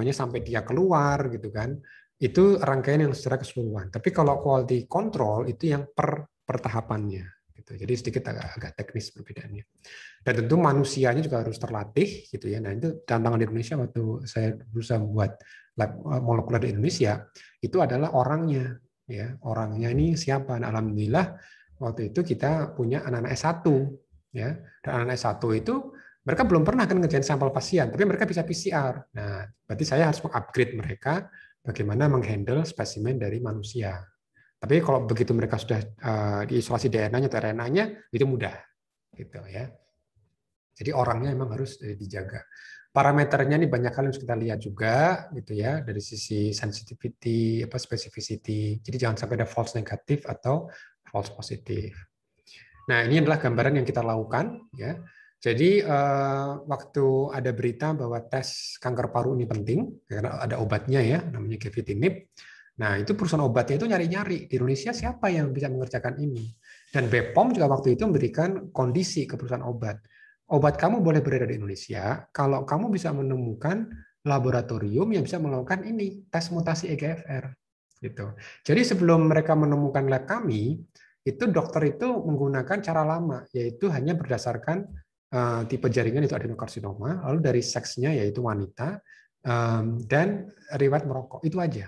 S1: sampai dia keluar, gitu kan, itu rangkaian yang secara keseluruhan. Tapi kalau quality control itu yang per tahapannya. Jadi sedikit agak teknis perbedaannya. Dan tentu manusianya juga harus terlatih, gitu ya. Nah itu tantangan di Indonesia waktu saya berusaha membuat lab molekuler di Indonesia, itu adalah orangnya, ya orangnya ini siapa. Nah, alhamdulillah waktu itu kita punya anak-anak S1, ya. Dan anak-anak S1 itu mereka belum pernah kan ngerjain sampel pasien, tapi mereka bisa PCR. Nah, berarti saya harus mengupgrade mereka bagaimana menghandle spesimen dari manusia. Tapi kalau begitu mereka sudah diisolasi DNA-nya atau RNA-nya, itu mudah, gitu ya. Jadi orangnya memang harus dijaga. Parameternya ini banyak hal yang kita lihat juga, gitu ya, dari sisi sensitivity, specificity. Jadi jangan sampai ada false negatif atau false positif. Nah, ini adalah gambaran yang kita lakukan, ya. Jadi waktu ada berita bahwa tes kanker paru ini penting karena ada obatnya ya, namanya gefitinib. Nah, itu perusahaan obatnya itu nyari-nyari di Indonesia siapa yang bisa mengerjakan ini. Dan BPOM juga waktu itu memberikan kondisi ke perusahaan obat. Obat kamu boleh beredar di Indonesia kalau kamu bisa menemukan laboratorium yang bisa melakukan ini, tes mutasi EGFR. Gitu. Jadi sebelum mereka menemukan lab kami, itu dokter itu menggunakan cara lama, yaitu hanya berdasarkan tipe jaringan itu adenokarsinoma, lalu dari seksnya yaitu wanita, dan riwayat merokok, itu aja.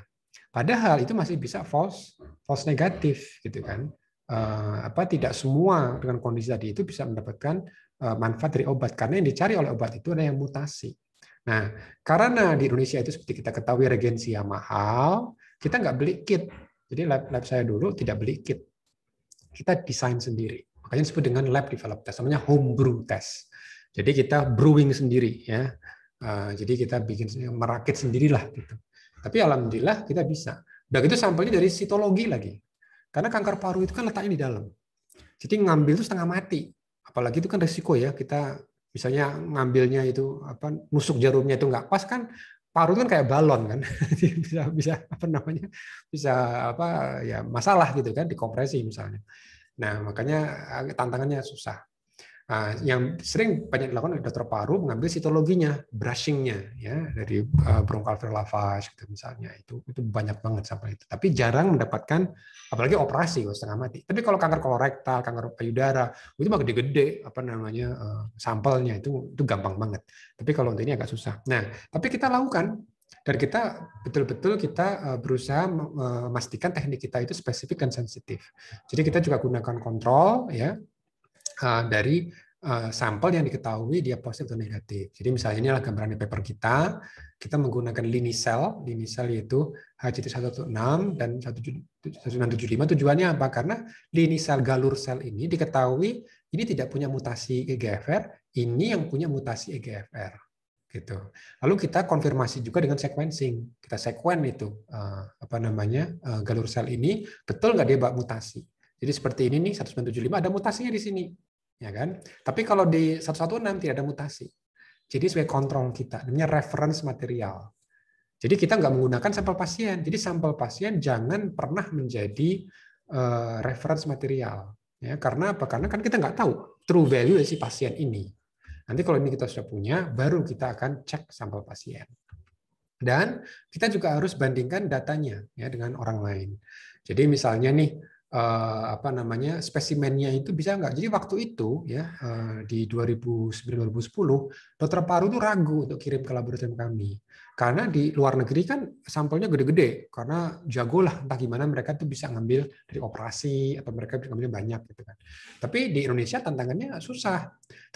S1: Padahal itu masih bisa false negatif, gitu kan? Tidak semua dengan kondisi tadi itu bisa mendapatkan manfaat dari obat, karena yang dicari oleh obat itu ada yang mutasi. Nah, karena di Indonesia itu seperti kita ketahui reagensia mahal, kita nggak beli kit. Jadi lab saya dulu tidak beli kit. Kita desain sendiri. Makanya disebut dengan lab developed test, namanya homebrew test. Jadi kita brewing sendiri, ya. Jadi kita bikin merakit sendirilah gitu. Tapi alhamdulillah kita bisa. Dan itu sampelnya dari sitologi lagi. Karena kanker paru itu kan letaknya di dalam. Jadi ngambil itu setengah mati. Apalagi itu kan risiko ya, kita misalnya ngambilnya itu nusuk jarumnya itu nggak pas kan, paru itu kan kayak balon kan, bisa ya masalah gitu kan, dikompresi misalnya. Nah makanya tantangannya susah. Nah, yang sering banyak dilakukan oleh dokter paru mengambil sitologinya, brushingnya, ya dari bronchoalveolar lavage gitu misalnya, itu banyak banget sampel itu. Tapi jarang mendapatkan, apalagi operasi setengah mati. Tapi kalau kanker kolorektal, kanker payudara, itu mah gede-gede sampelnya itu gampang banget. Tapi kalau untuk ini agak susah. Nah, tapi kita lakukan. Dan kita betul-betul kita berusaha memastikan teknik kita itu spesifik dan sensitif. Jadi kita juga gunakan kontrol ya dari sampel yang diketahui dia positif atau negatif. Jadi misalnya inilah gambaran di paper kita menggunakan linisel yaitu HCT116 dan 1975. Tujuannya apa? Karena linisel galur sel ini diketahui ini tidak punya mutasi EGFR, ini yang punya mutasi EGFR. Gitu. Lalu kita konfirmasi juga dengan sequencing. Kita sekuen itu galur sel ini betul nggak dia bawa mutasi. Jadi seperti ini nih 1975 ada mutasinya di sini, ya kan? Tapi kalau di 116 tidak ada mutasi. Jadi sebagai kontrol kita, namanya reference material. Jadi kita nggak menggunakan sampel pasien. Jadi sampel pasien jangan pernah menjadi reference material. Ya, karena apa? Karena kan kita nggak tahu true value si pasien ini. Nanti kalau ini kita sudah punya, baru kita akan cek sampel pasien. Dan kita juga harus bandingkan datanya ya dengan orang lain. Jadi misalnya nih spesimennya itu bisa nggak? Jadi waktu itu ya di 2009-2010 dokter paru itu ragu untuk kirim ke laboratorium kami karena di luar negeri kan sampelnya gede-gede karena jagolah entah gimana mereka tuh bisa ngambil dari operasi atau mereka bisa ngambil banyak gitu kan. Tapi di Indonesia tantangannya susah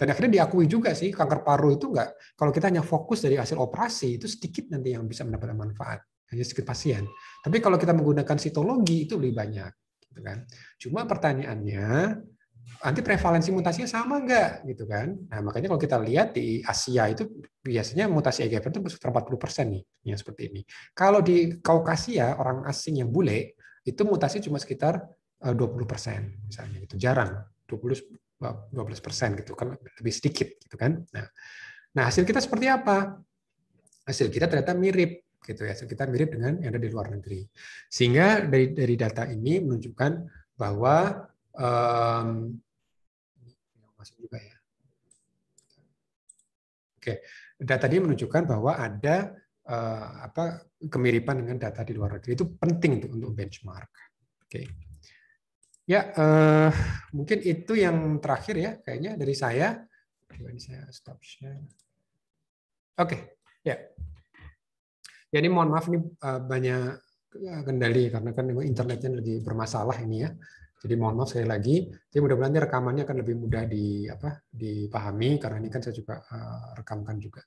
S1: dan akhirnya diakui juga sih kanker paru itu nggak, kalau kita hanya fokus dari hasil operasi itu sedikit nanti yang bisa mendapatkan manfaat, hanya sedikit pasien. Tapi kalau kita menggunakan sitologi itu lebih banyak. Gitu kan. Cuma pertanyaannya, nanti prevalensi mutasinya sama nggak? Gitu kan. Nah, makanya kalau kita lihat di Asia itu biasanya mutasi EGFR itu sekitar 40% nih, yang seperti ini. Kalau di Kaukasia, orang asing yang bule, itu mutasi cuma sekitar 20% misalnya. Gitu. Jarang, 12% gitu kan, lebih sedikit. Gitu kan. Nah, hasil kita seperti apa? Hasil kita ternyata mirip. Gitu ya, kita mirip dengan yang ada di luar negeri. Sehingga dari data ini menunjukkan bahwa masuk juga ya. Oke, data ini menunjukkan bahwa ada kemiripan dengan data di luar negeri. Itu penting untuk benchmark. Oke. Ya, mungkin itu yang terakhir ya kayaknya dari saya. Coba ini saya stop share. Oke, ya. Jadi mohon maaf ini banyak kendali karena kan internetnya lagi bermasalah ini ya. Jadi mohon maaf sekali lagi. Jadi mudah-mudahan rekamannya akan lebih mudah dipahami karena ini kan saya juga rekamkan juga.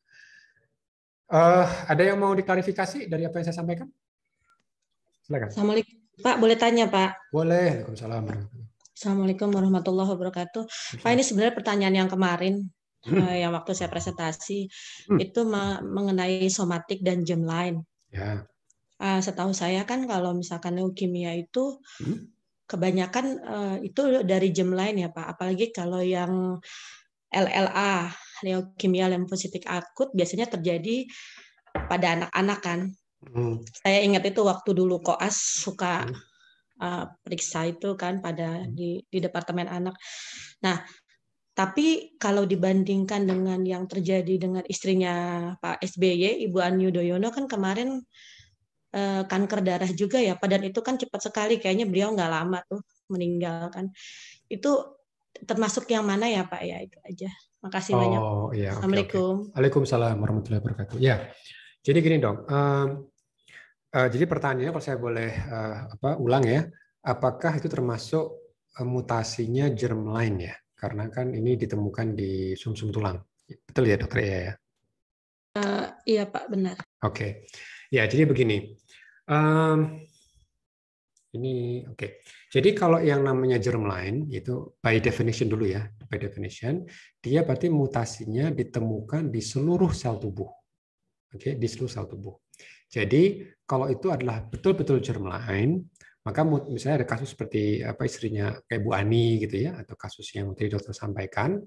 S1: Ada yang mau diklarifikasi dari apa yang saya sampaikan? Silakan.
S5: Assalamualaikum Pak, boleh tanya Pak?
S1: Boleh. Waalaikumsalam.
S5: Assalamualaikum warahmatullahi wabarakatuh. Pak, ini sebenarnya pertanyaan yang kemarin. Yang waktu saya presentasi itu mengenai somatik dan germline.
S1: Ya.
S5: Setahu saya kan kalau misalkan leukemia itu kebanyakan itu dari germline ya Pak. Apalagi kalau yang LLA, leukemia limfositik akut, biasanya terjadi pada anak-anak kan. Saya ingat itu waktu dulu koas suka periksa itu kan pada di departemen anak. Nah, tapi kalau dibandingkan dengan yang terjadi dengan istrinya Pak SBY, Ibu Ani Yudhoyono kan kemarin kanker darah juga ya Pak, dan itu kan cepat sekali, kayaknya beliau nggak lama tuh meninggal kan. Itu termasuk yang mana ya Pak ya? Itu aja. Makasih banyak.
S1: Iya,
S5: Assalamualaikum.
S1: Waalaikumsalam warahmatullahi wabarakatuh. Ya, jadi gini dong. Jadi pertanyaannya kalau saya boleh ulang ya, apakah itu termasuk mutasinya germline ya? Karena kan ini ditemukan di sumsum tulang. Betul ya Dokter Ea ya?
S5: Iya Pak, benar.
S1: Oke. Ya, jadi begini. Jadi kalau yang namanya germline itu by definition dulu ya, by definition dia berarti mutasinya ditemukan di seluruh sel tubuh. Oke, di seluruh sel tubuh. Jadi kalau itu adalah betul-betul germline, maka misalnya ada kasus seperti istrinya kayak Bu Ani gitu ya, atau kasus yang tadi dokter sampaikan,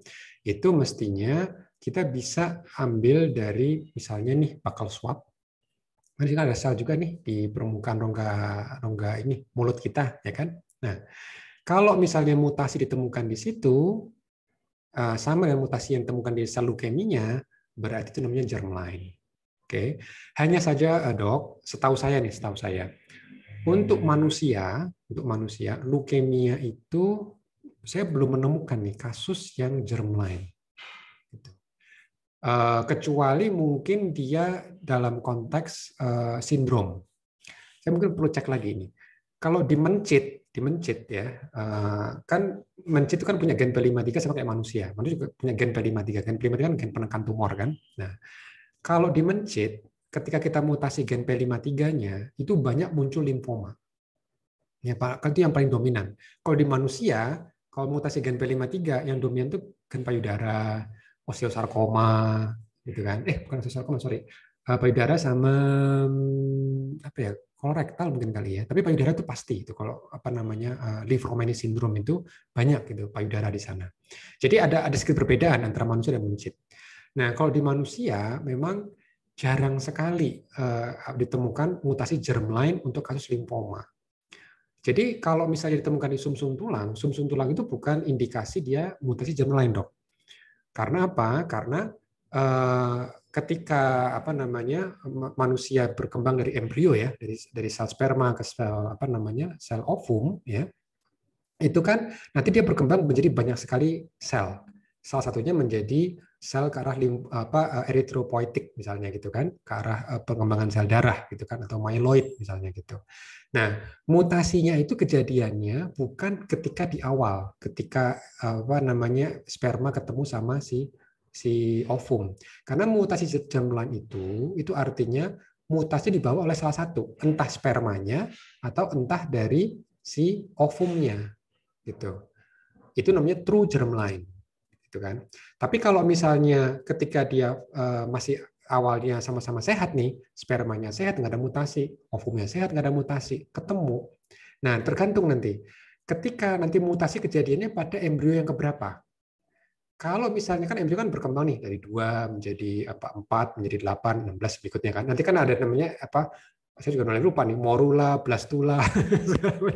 S1: itu mestinya kita bisa ambil dari misalnya nih bakal swab. Kan ada sel juga nih di permukaan rongga ini mulut kita, ya kan? Nah, kalau misalnya mutasi ditemukan di situ sama dengan mutasi yang ditemukan di sel leukemia, berarti itu namanya germline. Oke, hanya saja Dok, setahu saya, untuk manusia leukemia itu saya belum menemukan nih kasus yang germline. Kecuali mungkin dia dalam konteks sindrom. Saya mungkin perlu cek lagi ini. Kalau di mencit ya, kan mencit itu kan punya gen P53 sama kayak manusia. Manusia juga punya gen P53. Gen P53 kan gen penekan tumor kan. Nah, kalau di mencit, ketika kita mutasi gen P53-nya, itu banyak muncul limfoma. Ya, Pak, itu yang paling dominan. Kalau di manusia, kalau mutasi gen P53 yang dominan itu gen payudara, osteosarkoma, gitu kan? Bukan osteosarkoma, sorry. Payudara sama kolorektal mungkin kali ya. Tapi payudara itu pasti itu kalau Liver-Romaine syndrome itu banyak gitu payudara di sana. Jadi ada sedikit perbedaan antara manusia dan mencit. Nah, kalau di manusia memang jarang sekali ditemukan mutasi germline untuk kasus limfoma. Jadi kalau misalnya ditemukan di sumsum tulang itu bukan indikasi dia mutasi germline, Dok. Karena apa? Karena ketika manusia berkembang dari embrio ya, dari sel sperma ke sel ovum ya, itu kan nanti dia berkembang menjadi banyak sekali sel. Salah satunya menjadi sel ke arah eritropoietik misalnya gitu kan, ke arah pengembangan sel darah gitu kan, atau myeloid misalnya gitu. Nah, mutasinya itu kejadiannya bukan ketika di awal, ketika sperma ketemu sama si ovum. Karena mutasi germline itu artinya mutasi dibawa oleh salah satu, entah spermanya atau entah dari si ovumnya gitu. Itu namanya true germline. Gitu kan. Tapi kalau misalnya ketika dia masih awalnya sama-sama sehat nih, spermanya sehat nggak ada mutasi, ovumnya sehat nggak ada mutasi, ketemu. Nah, tergantung nanti. Ketika nanti mutasi kejadiannya pada embrio yang keberapa? Kalau misalnya kan embrio kan berkembang nih dari 2 menjadi 4 menjadi 8, 16 berikutnya kan. Nanti kan ada namanya saya juga mulai lupa nih, morula, blastula,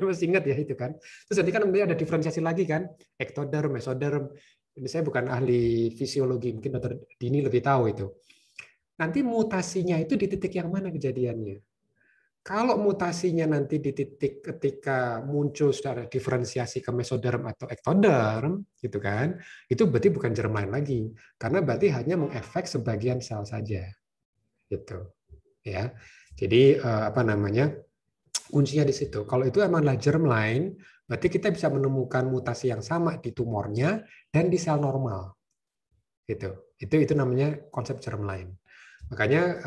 S1: masih ingat ya itu kan. Terus nanti kan ada diferensiasi lagi kan, ektoderm, mesoderm. Ini saya bukan ahli fisiologi, mungkin Dr. Dini lebih tahu itu. Nanti mutasinya itu di titik yang mana kejadiannya? Kalau mutasinya nanti di titik ketika muncul secara diferensiasi ke mesoderm atau ektoderm, gitu kan, itu berarti bukan germline lagi, karena berarti hanya mengefek sebagian sel saja, gitu, ya. Jadi kuncinya di situ. Kalau itu emanglah germline, berarti kita bisa menemukan mutasi yang sama di tumornya dan di sel normal. Gitu. Itu namanya konsep germline. Makanya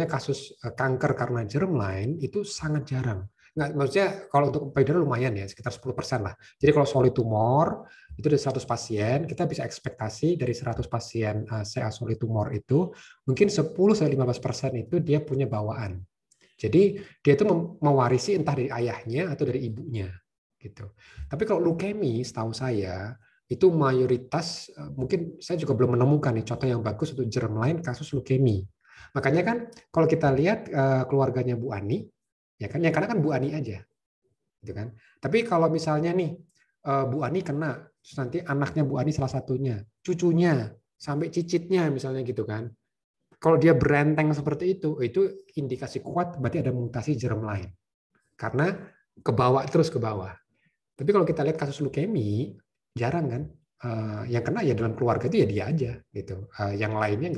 S1: kasus kanker karena germline itu sangat jarang. Nggak, maksudnya kalau untuk payudara lumayan ya, sekitar 10% lah. Jadi kalau solid tumor itu dari 100 pasien, kita bisa ekspektasi dari 100 pasien CA solid tumor itu mungkin 10-15% itu dia punya bawaan. Jadi dia itu mewarisi entah dari ayahnya atau dari ibunya gitu. Tapi kalau leukemia setahu saya itu mayoritas, mungkin saya juga belum menemukan nih contoh yang bagus untuk germline kasus leukemia. Makanya kan kalau kita lihat keluarganya Bu Ani, ya kan, yang karena kan Bu Ani aja, gitu kan. Tapi kalau misalnya nih Bu Ani kena, terus nanti anaknya Bu Ani salah satunya, cucunya, sampai cicitnya misalnya gitu kan, kalau dia berenteng seperti itu indikasi kuat berarti ada mutasi germline. Karena terus ke bawah. Tapi kalau kita lihat kasus leukemi, jarang kan. Yang kena ya dalam keluarga itu ya dia aja gitu. Yang lainnya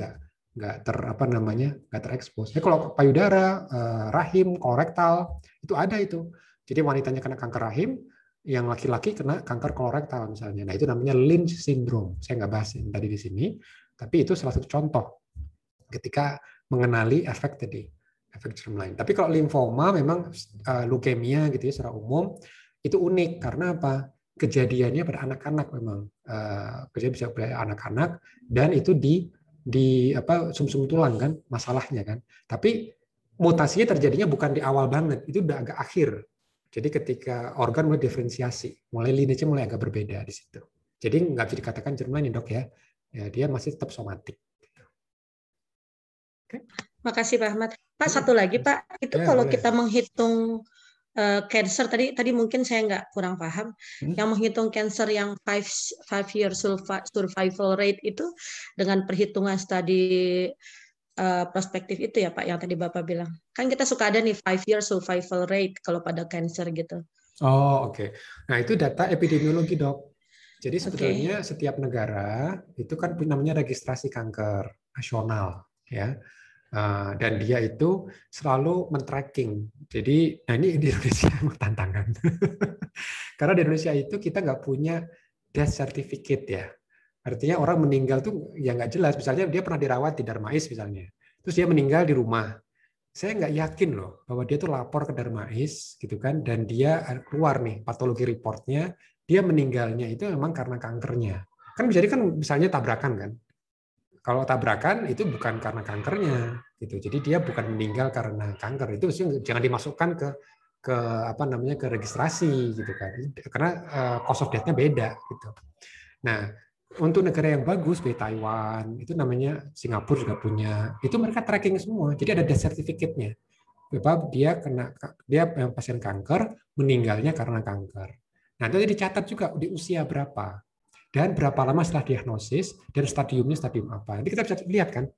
S1: nggak terekspos. Kalau payudara, rahim, kolorektal itu ada itu. Jadi wanitanya kena kanker rahim, yang laki-laki kena kanker kolorektal misalnya. Nah itu namanya Lynch syndrome. Saya nggak bahas tadi di sini, tapi itu salah satu contoh ketika mengenali efek germline. Tapi kalau limfoma memang leukemia gitu ya secara umum itu unik karena apa? Kejadiannya pada anak-anak memang. Kejadian bisa pada anak-anak dan itu di sumsum tulang kan masalahnya kan. Tapi mutasinya terjadinya bukan di awal banget, itu udah agak akhir. Jadi ketika organ mulai diferensiasi, lineage-nya mulai agak berbeda di situ. Jadi nggak bisa dikatakan germline dok ya. Dia masih tetap somatik.
S5: Okay. Makasih Pak Ahmad. Pak, satu lagi Pak, itu kalau boleh. Kita menghitung cancer tadi mungkin saya nggak kurang paham. Yang menghitung cancer yang 5-year survival rate itu dengan perhitungan studi prospektif itu ya Pak, yang tadi Bapak bilang. Kan kita suka ada nih 5-year survival rate kalau pada cancer gitu.
S1: Oh oke. Nah itu data epidemiologi dok. Jadi sebetulnya setiap negara itu kan namanya registrasi kanker nasional ya. Dan dia itu selalu men-tracking. Jadi, nah ini di Indonesia emang tantangan. Karena di Indonesia itu kita nggak punya death certificate ya. Artinya orang meninggal tuh ya nggak jelas. Misalnya dia pernah dirawat di Darmais misalnya. Terus dia meninggal di rumah. Saya nggak yakin loh bahwa dia tuh lapor ke Darmais gitu kan. Dan dia keluar nih patologi reportnya. Dia meninggalnya itu memang karena kankernya. Kan bisa jadi kan misalnya tabrakan kan. Kalau tabrakan itu bukan karena kankernya gitu. Jadi dia bukan meninggal karena kanker. Itu jangan dimasukkan ke registrasi gitu kan. Karena cost of death-nya beda gitu. Nah, untuk negara yang bagus seperti Taiwan, itu namanya Singapura juga punya. Itu mereka tracking semua. Jadi ada death certificate-nya. Dia pasien kanker, meninggalnya karena kanker. Nah, itu dicatat juga di usia berapa. Dan berapa lama setelah diagnosis, dan stadiumnya stadium apa. Nanti kita bisa lihat kan.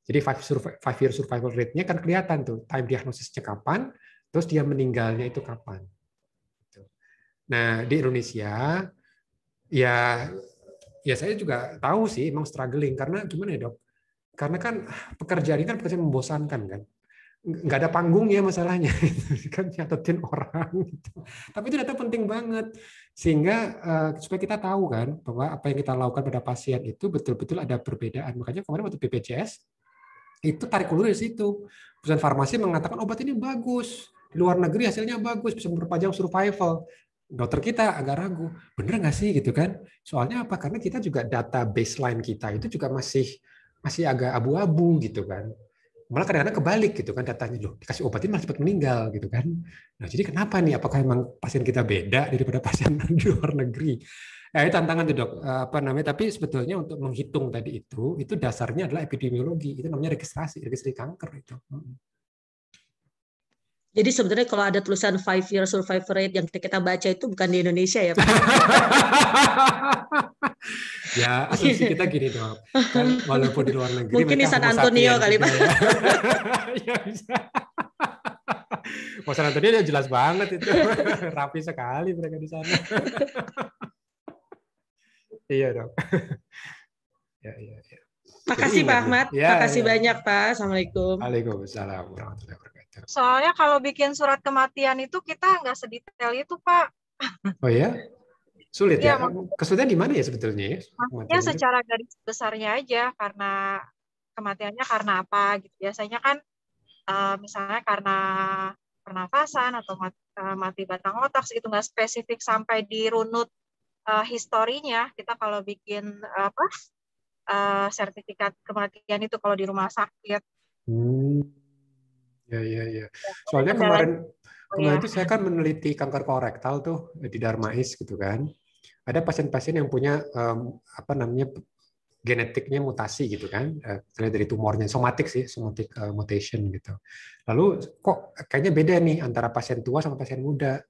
S1: Jadi 5-year survival rate-nya kan kelihatan tuh, time diagnosisnya kapan, terus dia meninggalnya itu kapan. Nah, di Indonesia, ya saya juga tahu sih, emang struggling. Karena gimana ya dok? Karena kan pekerjaan ini kan pekerjaan membosankan kan. Nggak ada panggungnya masalahnya, kan nyatetin orang gitu. Tapi itu data penting banget sehingga supaya kita tahu kan bahwa apa yang kita lakukan pada pasien itu betul-betul ada perbedaan. Makanya kemarin waktu BPJS itu tarik ulur di situ. Perusahaan farmasi mengatakan obat ini bagus, di luar negeri hasilnya bagus, bisa memperpanjang survival. Dokter kita agak ragu, bener nggak sih gitu kan? Soalnya apa? Karena kita juga data baseline kita itu juga masih agak abu-abu gitu kan. Malah kadang-kadang kebalik gitu kan datanya, loh dikasih obat ini malah cepat meninggal gitu kan. Nah jadi kenapa nih? Apakah memang pasien kita beda daripada pasien di luar negeri? Itu tantangan tuh dok. Tapi sebetulnya untuk menghitung tadi itu dasarnya adalah epidemiologi. Itu namanya registrasi kanker itu.
S5: Jadi sebenarnya kalau ada tulisan 5-year survival rate yang kita baca itu bukan di Indonesia ya Pak?
S1: Ya, asumsi kita gini dong. Kan walaupun di luar negeri
S5: mungkin di San Antonio kali Pak.
S1: Ya bisa. San Antonio jelas banget itu. Rapi sekali mereka di sana. Iya dong. Ya.
S5: Makasih Pak Ahmad. Makasih banyak Pak. Assalamualaikum.
S1: Waalaikumsalam warahmatullahi wabarakatuh.
S2: Soalnya kalau bikin surat kematian itu kita nggak sedetail itu Pak.
S1: Oh ya? Sulit ya? Kesulitan di mana ya sebetulnya ya?
S2: Maksudnya secara garis besarnya aja, karena kematiannya karena apa gitu. Biasanya kan misalnya karena pernafasan atau mati batang otak gitu, nggak spesifik sampai dirunut historinya. Kita kalau bikin sertifikat kematian itu kalau di rumah sakit.
S1: Ya. Soalnya kemarin itu saya kan meneliti kanker kolorektal tuh di Darmais gitu kan. Ada pasien-pasien yang punya genetiknya mutasi gitu kan, dari tumornya, somatic mutation gitu. Lalu kok kayaknya beda nih antara pasien tua sama pasien muda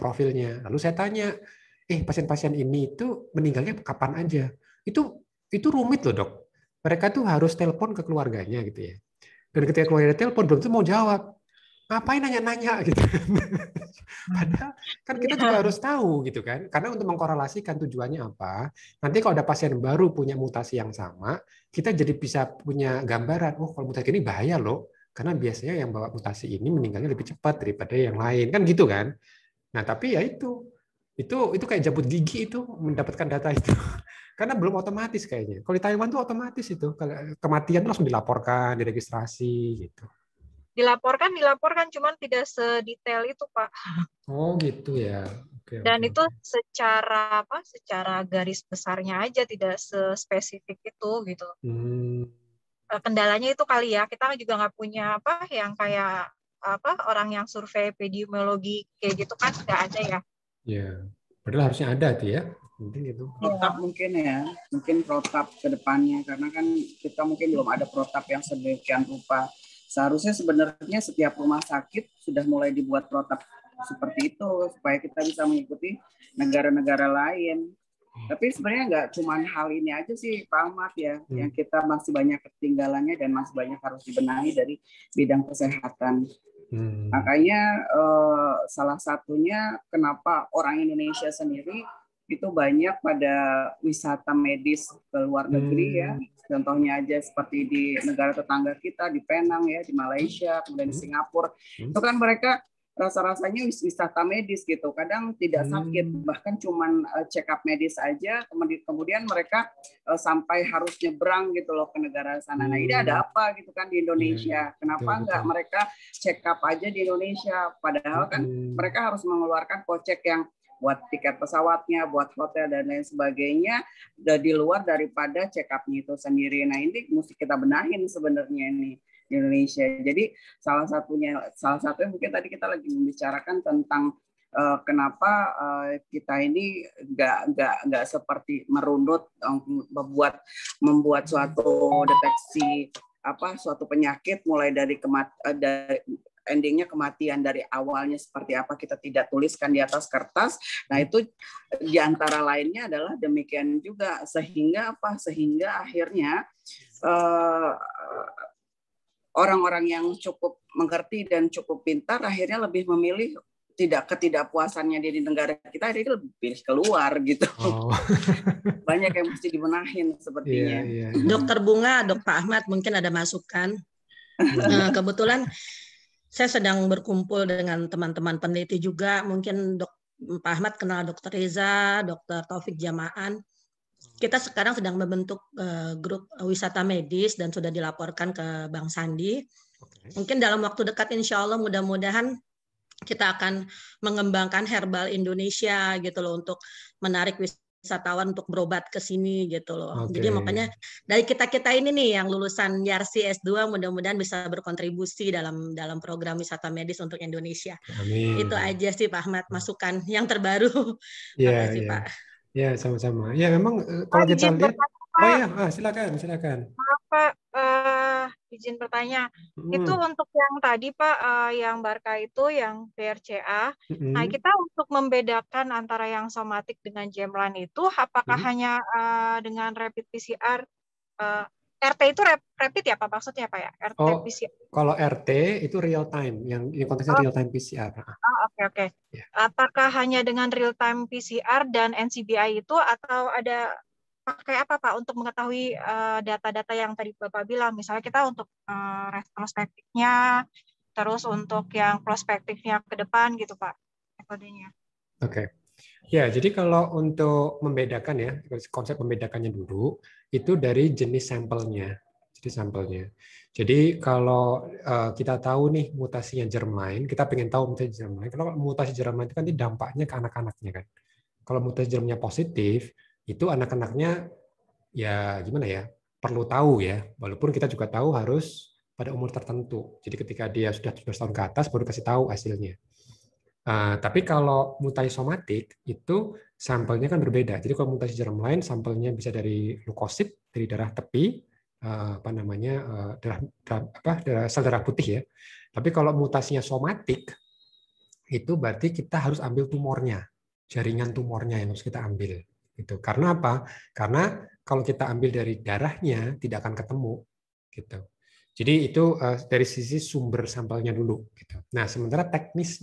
S1: profilnya. Lalu saya tanya, pasien-pasien ini itu meninggalnya kapan aja? Itu rumit loh dok. mereka tuh harus telepon ke keluarganya gitu ya. Dan ketika keluarganya telepon belum tentu mau jawab. Ngapain nanya-nanya gitu. Padahal kan kita juga harus tahu gitu kan. Karena untuk mengkorelasikan tujuannya apa. Nanti kalau ada pasien baru punya mutasi yang sama, kita jadi bisa punya gambaran, oh kalau mutasi ini bahaya loh. Karena biasanya yang bawa mutasi ini meninggalnya lebih cepat daripada yang lain. Kan gitu kan. Nah, tapi ya itu kayak cabut gigi itu mendapatkan data itu. Karena belum otomatis kayaknya. Kalau di Taiwan tuh otomatis itu. Kalau kematian langsung dilaporkan, diregistrasi gitu.
S2: Dilaporkan, cuman tidak sedetail itu, Pak.
S1: Oh gitu ya. Oke,
S2: Dan itu secara garis besarnya aja, tidak sespesifik itu gitu. Kendalanya itu kali ya, kita juga nggak punya yang kayak orang yang survei epidemiologi kayak gitu kan nggak ada ya.
S1: Ya, padahal harusnya ada tuh ya. Mungkin gitu.
S4: Protap mungkin protap ke depannya, karena kan kita mungkin belum ada protap yang sedemikian rupa. Seharusnya sebenarnya setiap rumah sakit sudah mulai dibuat protap seperti itu supaya kita bisa mengikuti negara-negara lain. Tapi sebenarnya nggak cuma hal ini aja sih Pak Ahmad ya, yang kita masih banyak ketinggalannya dan masih banyak harus dibenahi dari bidang kesehatan. Makanya salah satunya kenapa orang Indonesia sendiri itu banyak pada wisata medis ke luar negeri ya. Contohnya aja seperti di negara tetangga kita, di Penang ya, di Malaysia, kemudian di Singapura. Itu kan mereka rasa-rasanya wisata medis gitu. Kadang tidak sakit, bahkan cuman check up medis aja. Kemudian mereka sampai harus nyebrang gitu loh ke negara sana. Nah ini ada apa gitu kan di Indonesia? Kenapa nggak mereka check up aja di Indonesia? Padahal kan mereka harus mengeluarkan kocek yang buat tiket pesawatnya, buat hotel dan lain sebagainya, udah di luar daripada check up-nya itu sendiri. Nah ini mesti kita benahin sebenarnya ini di Indonesia. Jadi salah satunya mungkin tadi kita lagi membicarakan tentang kenapa kita ini nggak seperti merunut membuat suatu deteksi suatu penyakit mulai dari endingnya kematian dari awalnya seperti apa kita tidak tuliskan di atas kertas. Nah itu diantara lainnya adalah demikian juga sehingga akhirnya orang-orang yang cukup mengerti dan cukup pintar akhirnya lebih memilih ketidakpuasannya di negara kita jadi lebih pilih keluar gitu. Banyak yang mesti dibenahin sepertinya.
S5: Dokter Bunga, Dr. Ahmad mungkin ada masukan. Kebetulan saya sedang berkumpul dengan teman-teman peneliti juga. Mungkin Pak Ahmad kenal Dr. Reza, Dr. Taufik Jamaan. Kita sekarang sedang membentuk grup wisata medis dan sudah dilaporkan ke Bang Sandi. Mungkin dalam waktu dekat insya Allah mudah-mudahan kita akan mengembangkan herbal Indonesia gitu loh untuk menarik wisatawan untuk berobat ke sini gitu loh. Jadi makanya dari kita ini nih yang lulusan YARSI S2 mudah-mudahan bisa berkontribusi dalam program wisata medis untuk Indonesia.
S1: Amin.
S5: Itu aja sih Pak Ahmad masukan yang terbaru.
S1: Terima
S5: kasih Pak.
S1: Ya sama-sama. Ya memang kalau kita lihat, silakan.
S2: Maaf Pak, izin bertanya. Itu untuk yang tadi Pak, yang Barca itu yang BRCA. Nah kita untuk membedakan antara yang somatik dengan germline itu, apakah hanya dengan rapid PCR? RT itu rapid ya Pak maksudnya Pak ya? RT PCR.
S1: Kalau RT itu real time, yang konteksnya real time PCR.
S2: Oke. Yeah. Apakah hanya dengan real time PCR dan NCBI itu atau ada pakai apa Pak untuk mengetahui data-data yang tadi Bapak bilang, misalnya kita untuk retrospektifnya, terus untuk yang prospektifnya ke depan gitu Pak metodenya.
S1: Oke. Ya, jadi kalau untuk membedakan ya, konsep membedakannya dulu, itu dari jenis sampelnya. Jadi kalau kita tahu nih mutasinya germline, kita pengen tahu mutasi germline. Kalau mutasi germline itu kan dampaknya ke anak-anaknya kan. Kalau mutasi germline positif, itu anak-anaknya ya gimana ya, perlu tahu ya. Walaupun kita juga tahu harus pada umur tertentu. Jadi ketika dia sudah 17 tahun ke atas, baru kasih tahu hasilnya. Tapi kalau mutasi somatik itu sampelnya kan berbeda. Jadi kalau mutasi germline sampelnya bisa dari leukosit, dari darah tepi, sel darah putih ya. Tapi kalau mutasinya somatik itu berarti kita harus ambil tumornya, jaringan tumornya yang harus kita ambil. Gitu. Karena apa? Karena kalau kita ambil dari darahnya tidak akan ketemu. Gitu. Jadi itu dari sisi sumber sampelnya dulu. Gitu. Nah, sementara teknis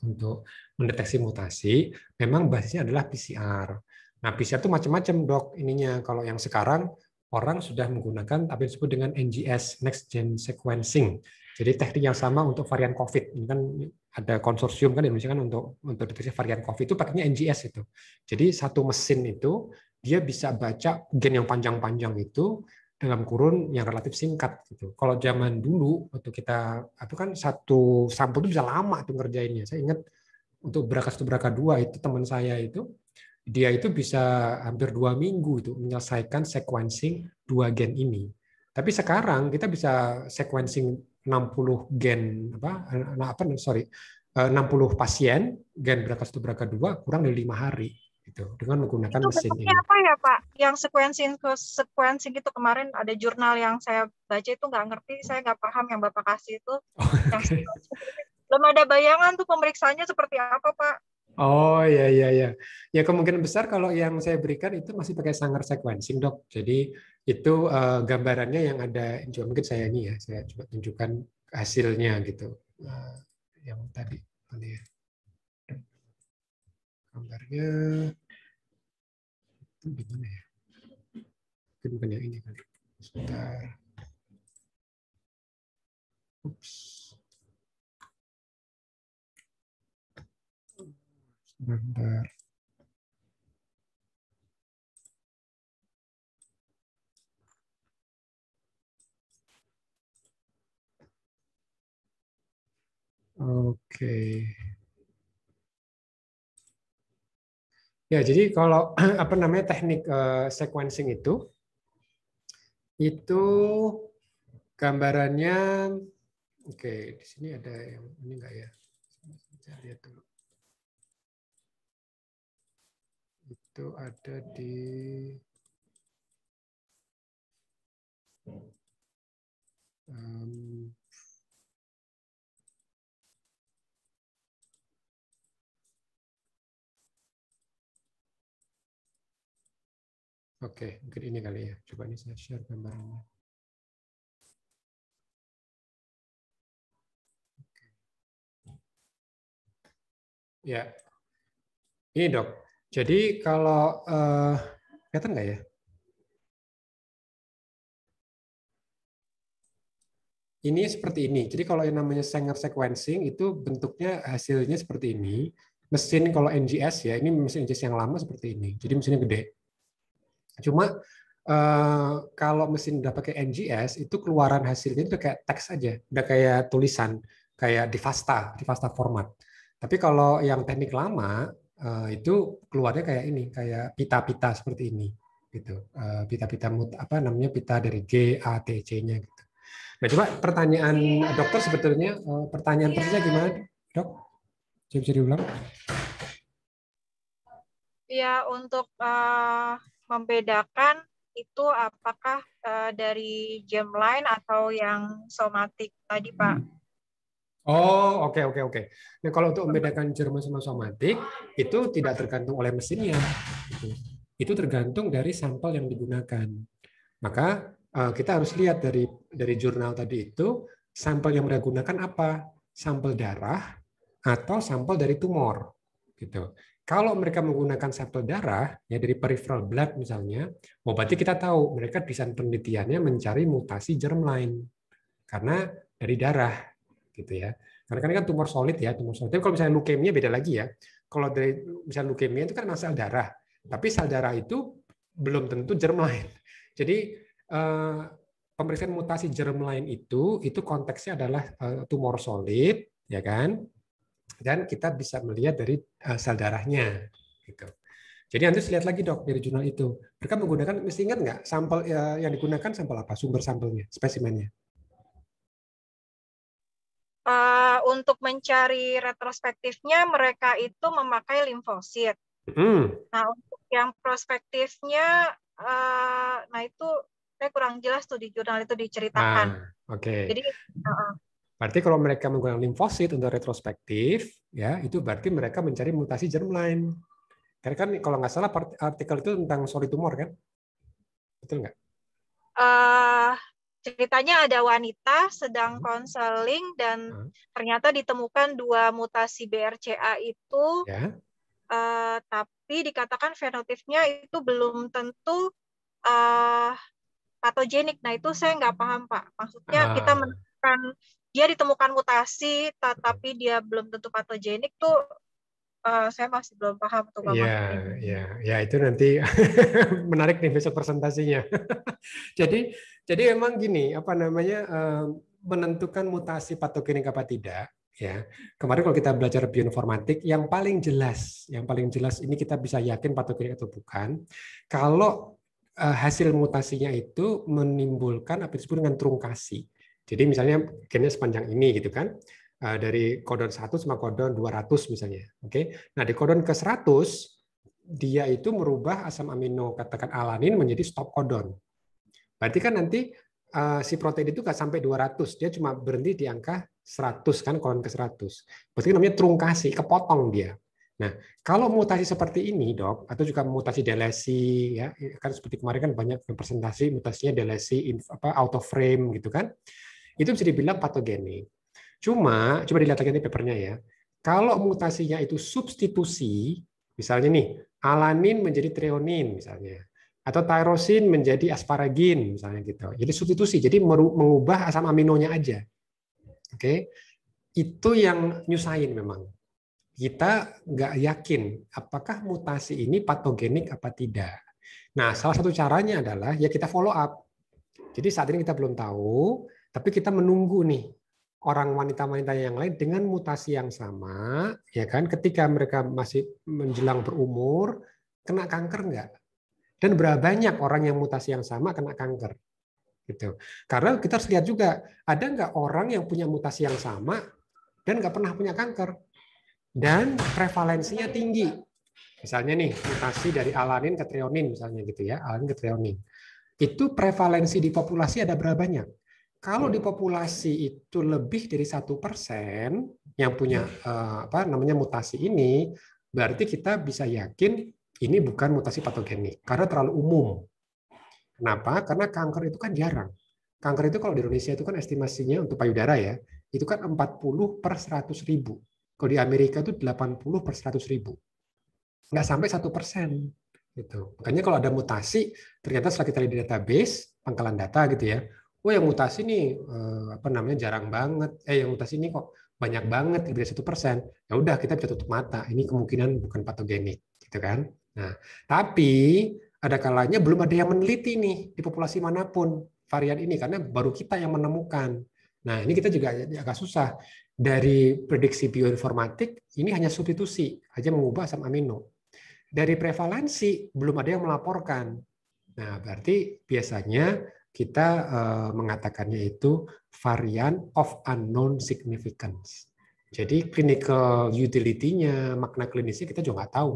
S1: untuk mendeteksi mutasi memang basisnya adalah PCR. Nah, PCR itu macam-macam dok ininya. Kalau yang sekarang orang sudah menggunakan apa yang disebut dengan NGS (Next Gen Sequencing). Jadi teknik yang sama untuk varian COVID. Ini kan ada konsorsium kan di Indonesia kan untuk deteksi varian COVID itu pakainya NGS itu. Jadi satu mesin itu dia bisa baca gen yang panjang-panjang itu dalam kurun yang relatif singkat gitu. Kalau zaman dulu waktu kita itu kan satu sampel itu bisa lama tuh ngerjainnya. Saya ingat untuk BRCA1 BRCA2 itu teman saya itu dia itu bisa hampir 2 minggu itu menyelesaikan sequencing 2 gen ini. Tapi sekarang kita bisa sequencing 60 gen 60 pasien gen BRCA1 BRCA2 kurang dari 5 hari gitu dengan menggunakan mesin ini.
S2: Itu apa ya Pak? Yang sequencing itu kemarin ada jurnal yang saya baca itu nggak ngerti, saya nggak paham yang Bapak kasih itu.
S1: Okay.
S2: Belum ada bayangan tuh pemeriksaannya seperti apa Pak?
S1: Oh ya. Ya kemungkinan besar kalau yang saya berikan itu masih pakai Sanger sequencing dok. Jadi itu gambarannya yang ada. Mungkin saya ini ya, saya coba tunjukkan hasilnya gitu. Yang tadi ya. Gambarnya itu gimana ya? Mungkin bukan yang ini kan. Sebentar. Ups. Sebentar. Oke. Ya, jadi kalau apa namanya teknik sequencing itu gambarannya, oke, di sini ada yang ini enggak ya? Saya lihat dulu. Itu ada di oke, mungkin ini kali ya. Coba ini saya share gambarnya. Ya, ini dok. Jadi kalau kelihatan nggak ya? Ini seperti ini. Jadi kalau yang namanya Sanger sequencing itu bentuknya hasilnya seperti ini. Mesin kalau NGS ya, ini mesin NGS yang lama seperti ini. Jadi mesinnya gede. Cuma kalau mesin udah pakai NGS itu keluaran hasilnya itu kayak teks aja, udah kayak tulisan, kayak di FASTA format. Tapi kalau yang teknik lama itu keluarnya kayak ini, kayak pita-pita seperti ini, gitu. Pita-pita apa namanya pita dari G, A, T, C-nya gitu. Nah, coba pertanyaan dokter sebetulnya pertanyaan persisnya gimana, dok? Bisa diulang?
S2: Ya, untuk membedakan itu apakah dari germline atau yang somatik tadi, Pak?
S1: Oh, oke. Nah, kalau untuk membedakan germline sama somatik itu tidak tergantung oleh mesinnya. Itu tergantung dari sampel yang digunakan. Maka kita harus lihat dari jurnal tadi itu sampel yang mereka gunakan apa? Sampel darah atau sampel dari tumor, gitu. Kalau mereka menggunakan sampel darah ya dari peripheral blood misalnya, berarti kita tahu mereka desain penelitiannya mencari mutasi germline karena dari darah, gitu ya. Karena kan tumor solid ya, tumor solid. Tapi kalau misalnya leukemia beda lagi ya. Kalau dari misalnya leukemia itu kan sel darah, tapi sel darah itu belum tentu germline. Jadi pemeriksaan mutasi germline itu konteksnya adalah tumor solid, ya kan? Dan kita bisa melihat dari sel darahnya, gitu. Jadi nanti lihat lagi dok dari jurnal itu. Mereka menggunakan, mesti ingat nggak sampel yang digunakan sampel apa? Sumber sampelnya, spesimennya.
S2: Untuk mencari retrospektifnya mereka itu memakai limfosit. Nah untuk yang prospektifnya, nah itu saya kurang jelas tuh di jurnal itu diceritakan.
S1: Oke.
S2: Jadi
S1: berarti kalau mereka menggunakan limfosit untuk retrospektif, ya itu berarti mereka mencari mutasi germline. Karena kan kalau nggak salah artikel itu tentang solid tumor kan? Betul nggak?
S2: Ceritanya ada wanita sedang konseling dan ternyata ditemukan 2 mutasi BRCA itu, tapi dikatakan fenotipnya itu belum tentu patogenik. Nah itu saya nggak paham Pak. Maksudnya kita menemukan dia ditemukan mutasi, tetapi dia belum tentu patogenik tuh. Saya masih belum paham tuh Pak.
S1: Ya itu nanti menarik nih besok presentasinya. jadi memang gini, apa namanya, menentukan mutasi patogenik apa tidak. Ya, kemarin kalau kita belajar bioinformatik, yang paling jelas ini kita bisa yakin patogenik atau bukan, kalau hasil mutasinya itu menimbulkan apa disebut dengan trunkasi. Jadi misalnya gennya sepanjang ini gitu kan. Dari codon 1 sama codon 200 misalnya. Oke. Nah, di codon ke-100 dia itu merubah asam amino katakan alanin menjadi stop codon. Berarti kan nanti si protein itu nggak sampai 200, dia cuma berhenti di angka 100 kan, codon ke-100. Berarti namanya trunkasi, kepotong dia. Nah, kalau mutasi seperti ini, Dok, atau juga mutasi delesi ya, kan seperti kemarin kan banyak presentasi mutasinya delesi out of frame gitu kan. Itu bisa dibilang patogenik. Coba dilihat lagi di papernya ya. Kalau mutasinya itu substitusi, misalnya nih, alanin menjadi treonin misalnya, atau tyrosin menjadi asparagin misalnya gitu. Jadi substitusi, jadi mengubah asam aminonya aja. Oke, itu yang nyusahin memang. Kita nggak yakin apakah mutasi ini patogenik apa tidak. Nah, salah satu caranya adalah ya kita follow up. Jadi saat ini kita belum tahu, tapi kita menunggu nih orang wanita-wanita yang lain dengan mutasi yang sama, ya kan? Ketika mereka masih menjelang berumur, kena kanker nggak? Dan berapa banyak orang yang mutasi yang sama kena kanker? Gitu. Karena kita harus lihat juga, ada nggak orang yang punya mutasi yang sama dan nggak pernah punya kanker? Dan prevalensinya tinggi. Misalnya nih, mutasi dari alanin ke treonin misalnya gitu ya, alanin ke treonin. Itu prevalensi di populasi ada berapa banyak? Kalau di populasi itu lebih dari 1% yang punya mutasi ini, berarti kita bisa yakin ini bukan mutasi patogenik karena terlalu umum. Kenapa? Karena kanker itu kan jarang. Kanker itu kalau di Indonesia itu kan estimasinya untuk payudara ya, itu kan 40 per 100.000. Kalau di Amerika itu 80 per 100.000. Nggak sampai 1%. Gitu. Makanya kalau ada mutasi, ternyata setelah kita lihat di database, pangkalan data gitu ya, oh yang mutasi nih jarang banget, yang mutasi ini kok banyak banget, lebih dari 1%. Ya udah kita bisa tutup mata, ini kemungkinan bukan patogenik, gitu kan? Nah, tapi ada kalanya belum ada yang meneliti nih di populasi manapun varian ini karena baru kita yang menemukan. Nah, ini kita juga agak susah. Dari prediksi bioinformatik ini hanya substitusi, aja mengubah asam amino. Dari prevalensi belum ada yang melaporkan. Nah, berarti biasanya kita mengatakannya itu varian of unknown significance. Jadi clinical utility-nya, makna klinisnya kita juga nggak tahu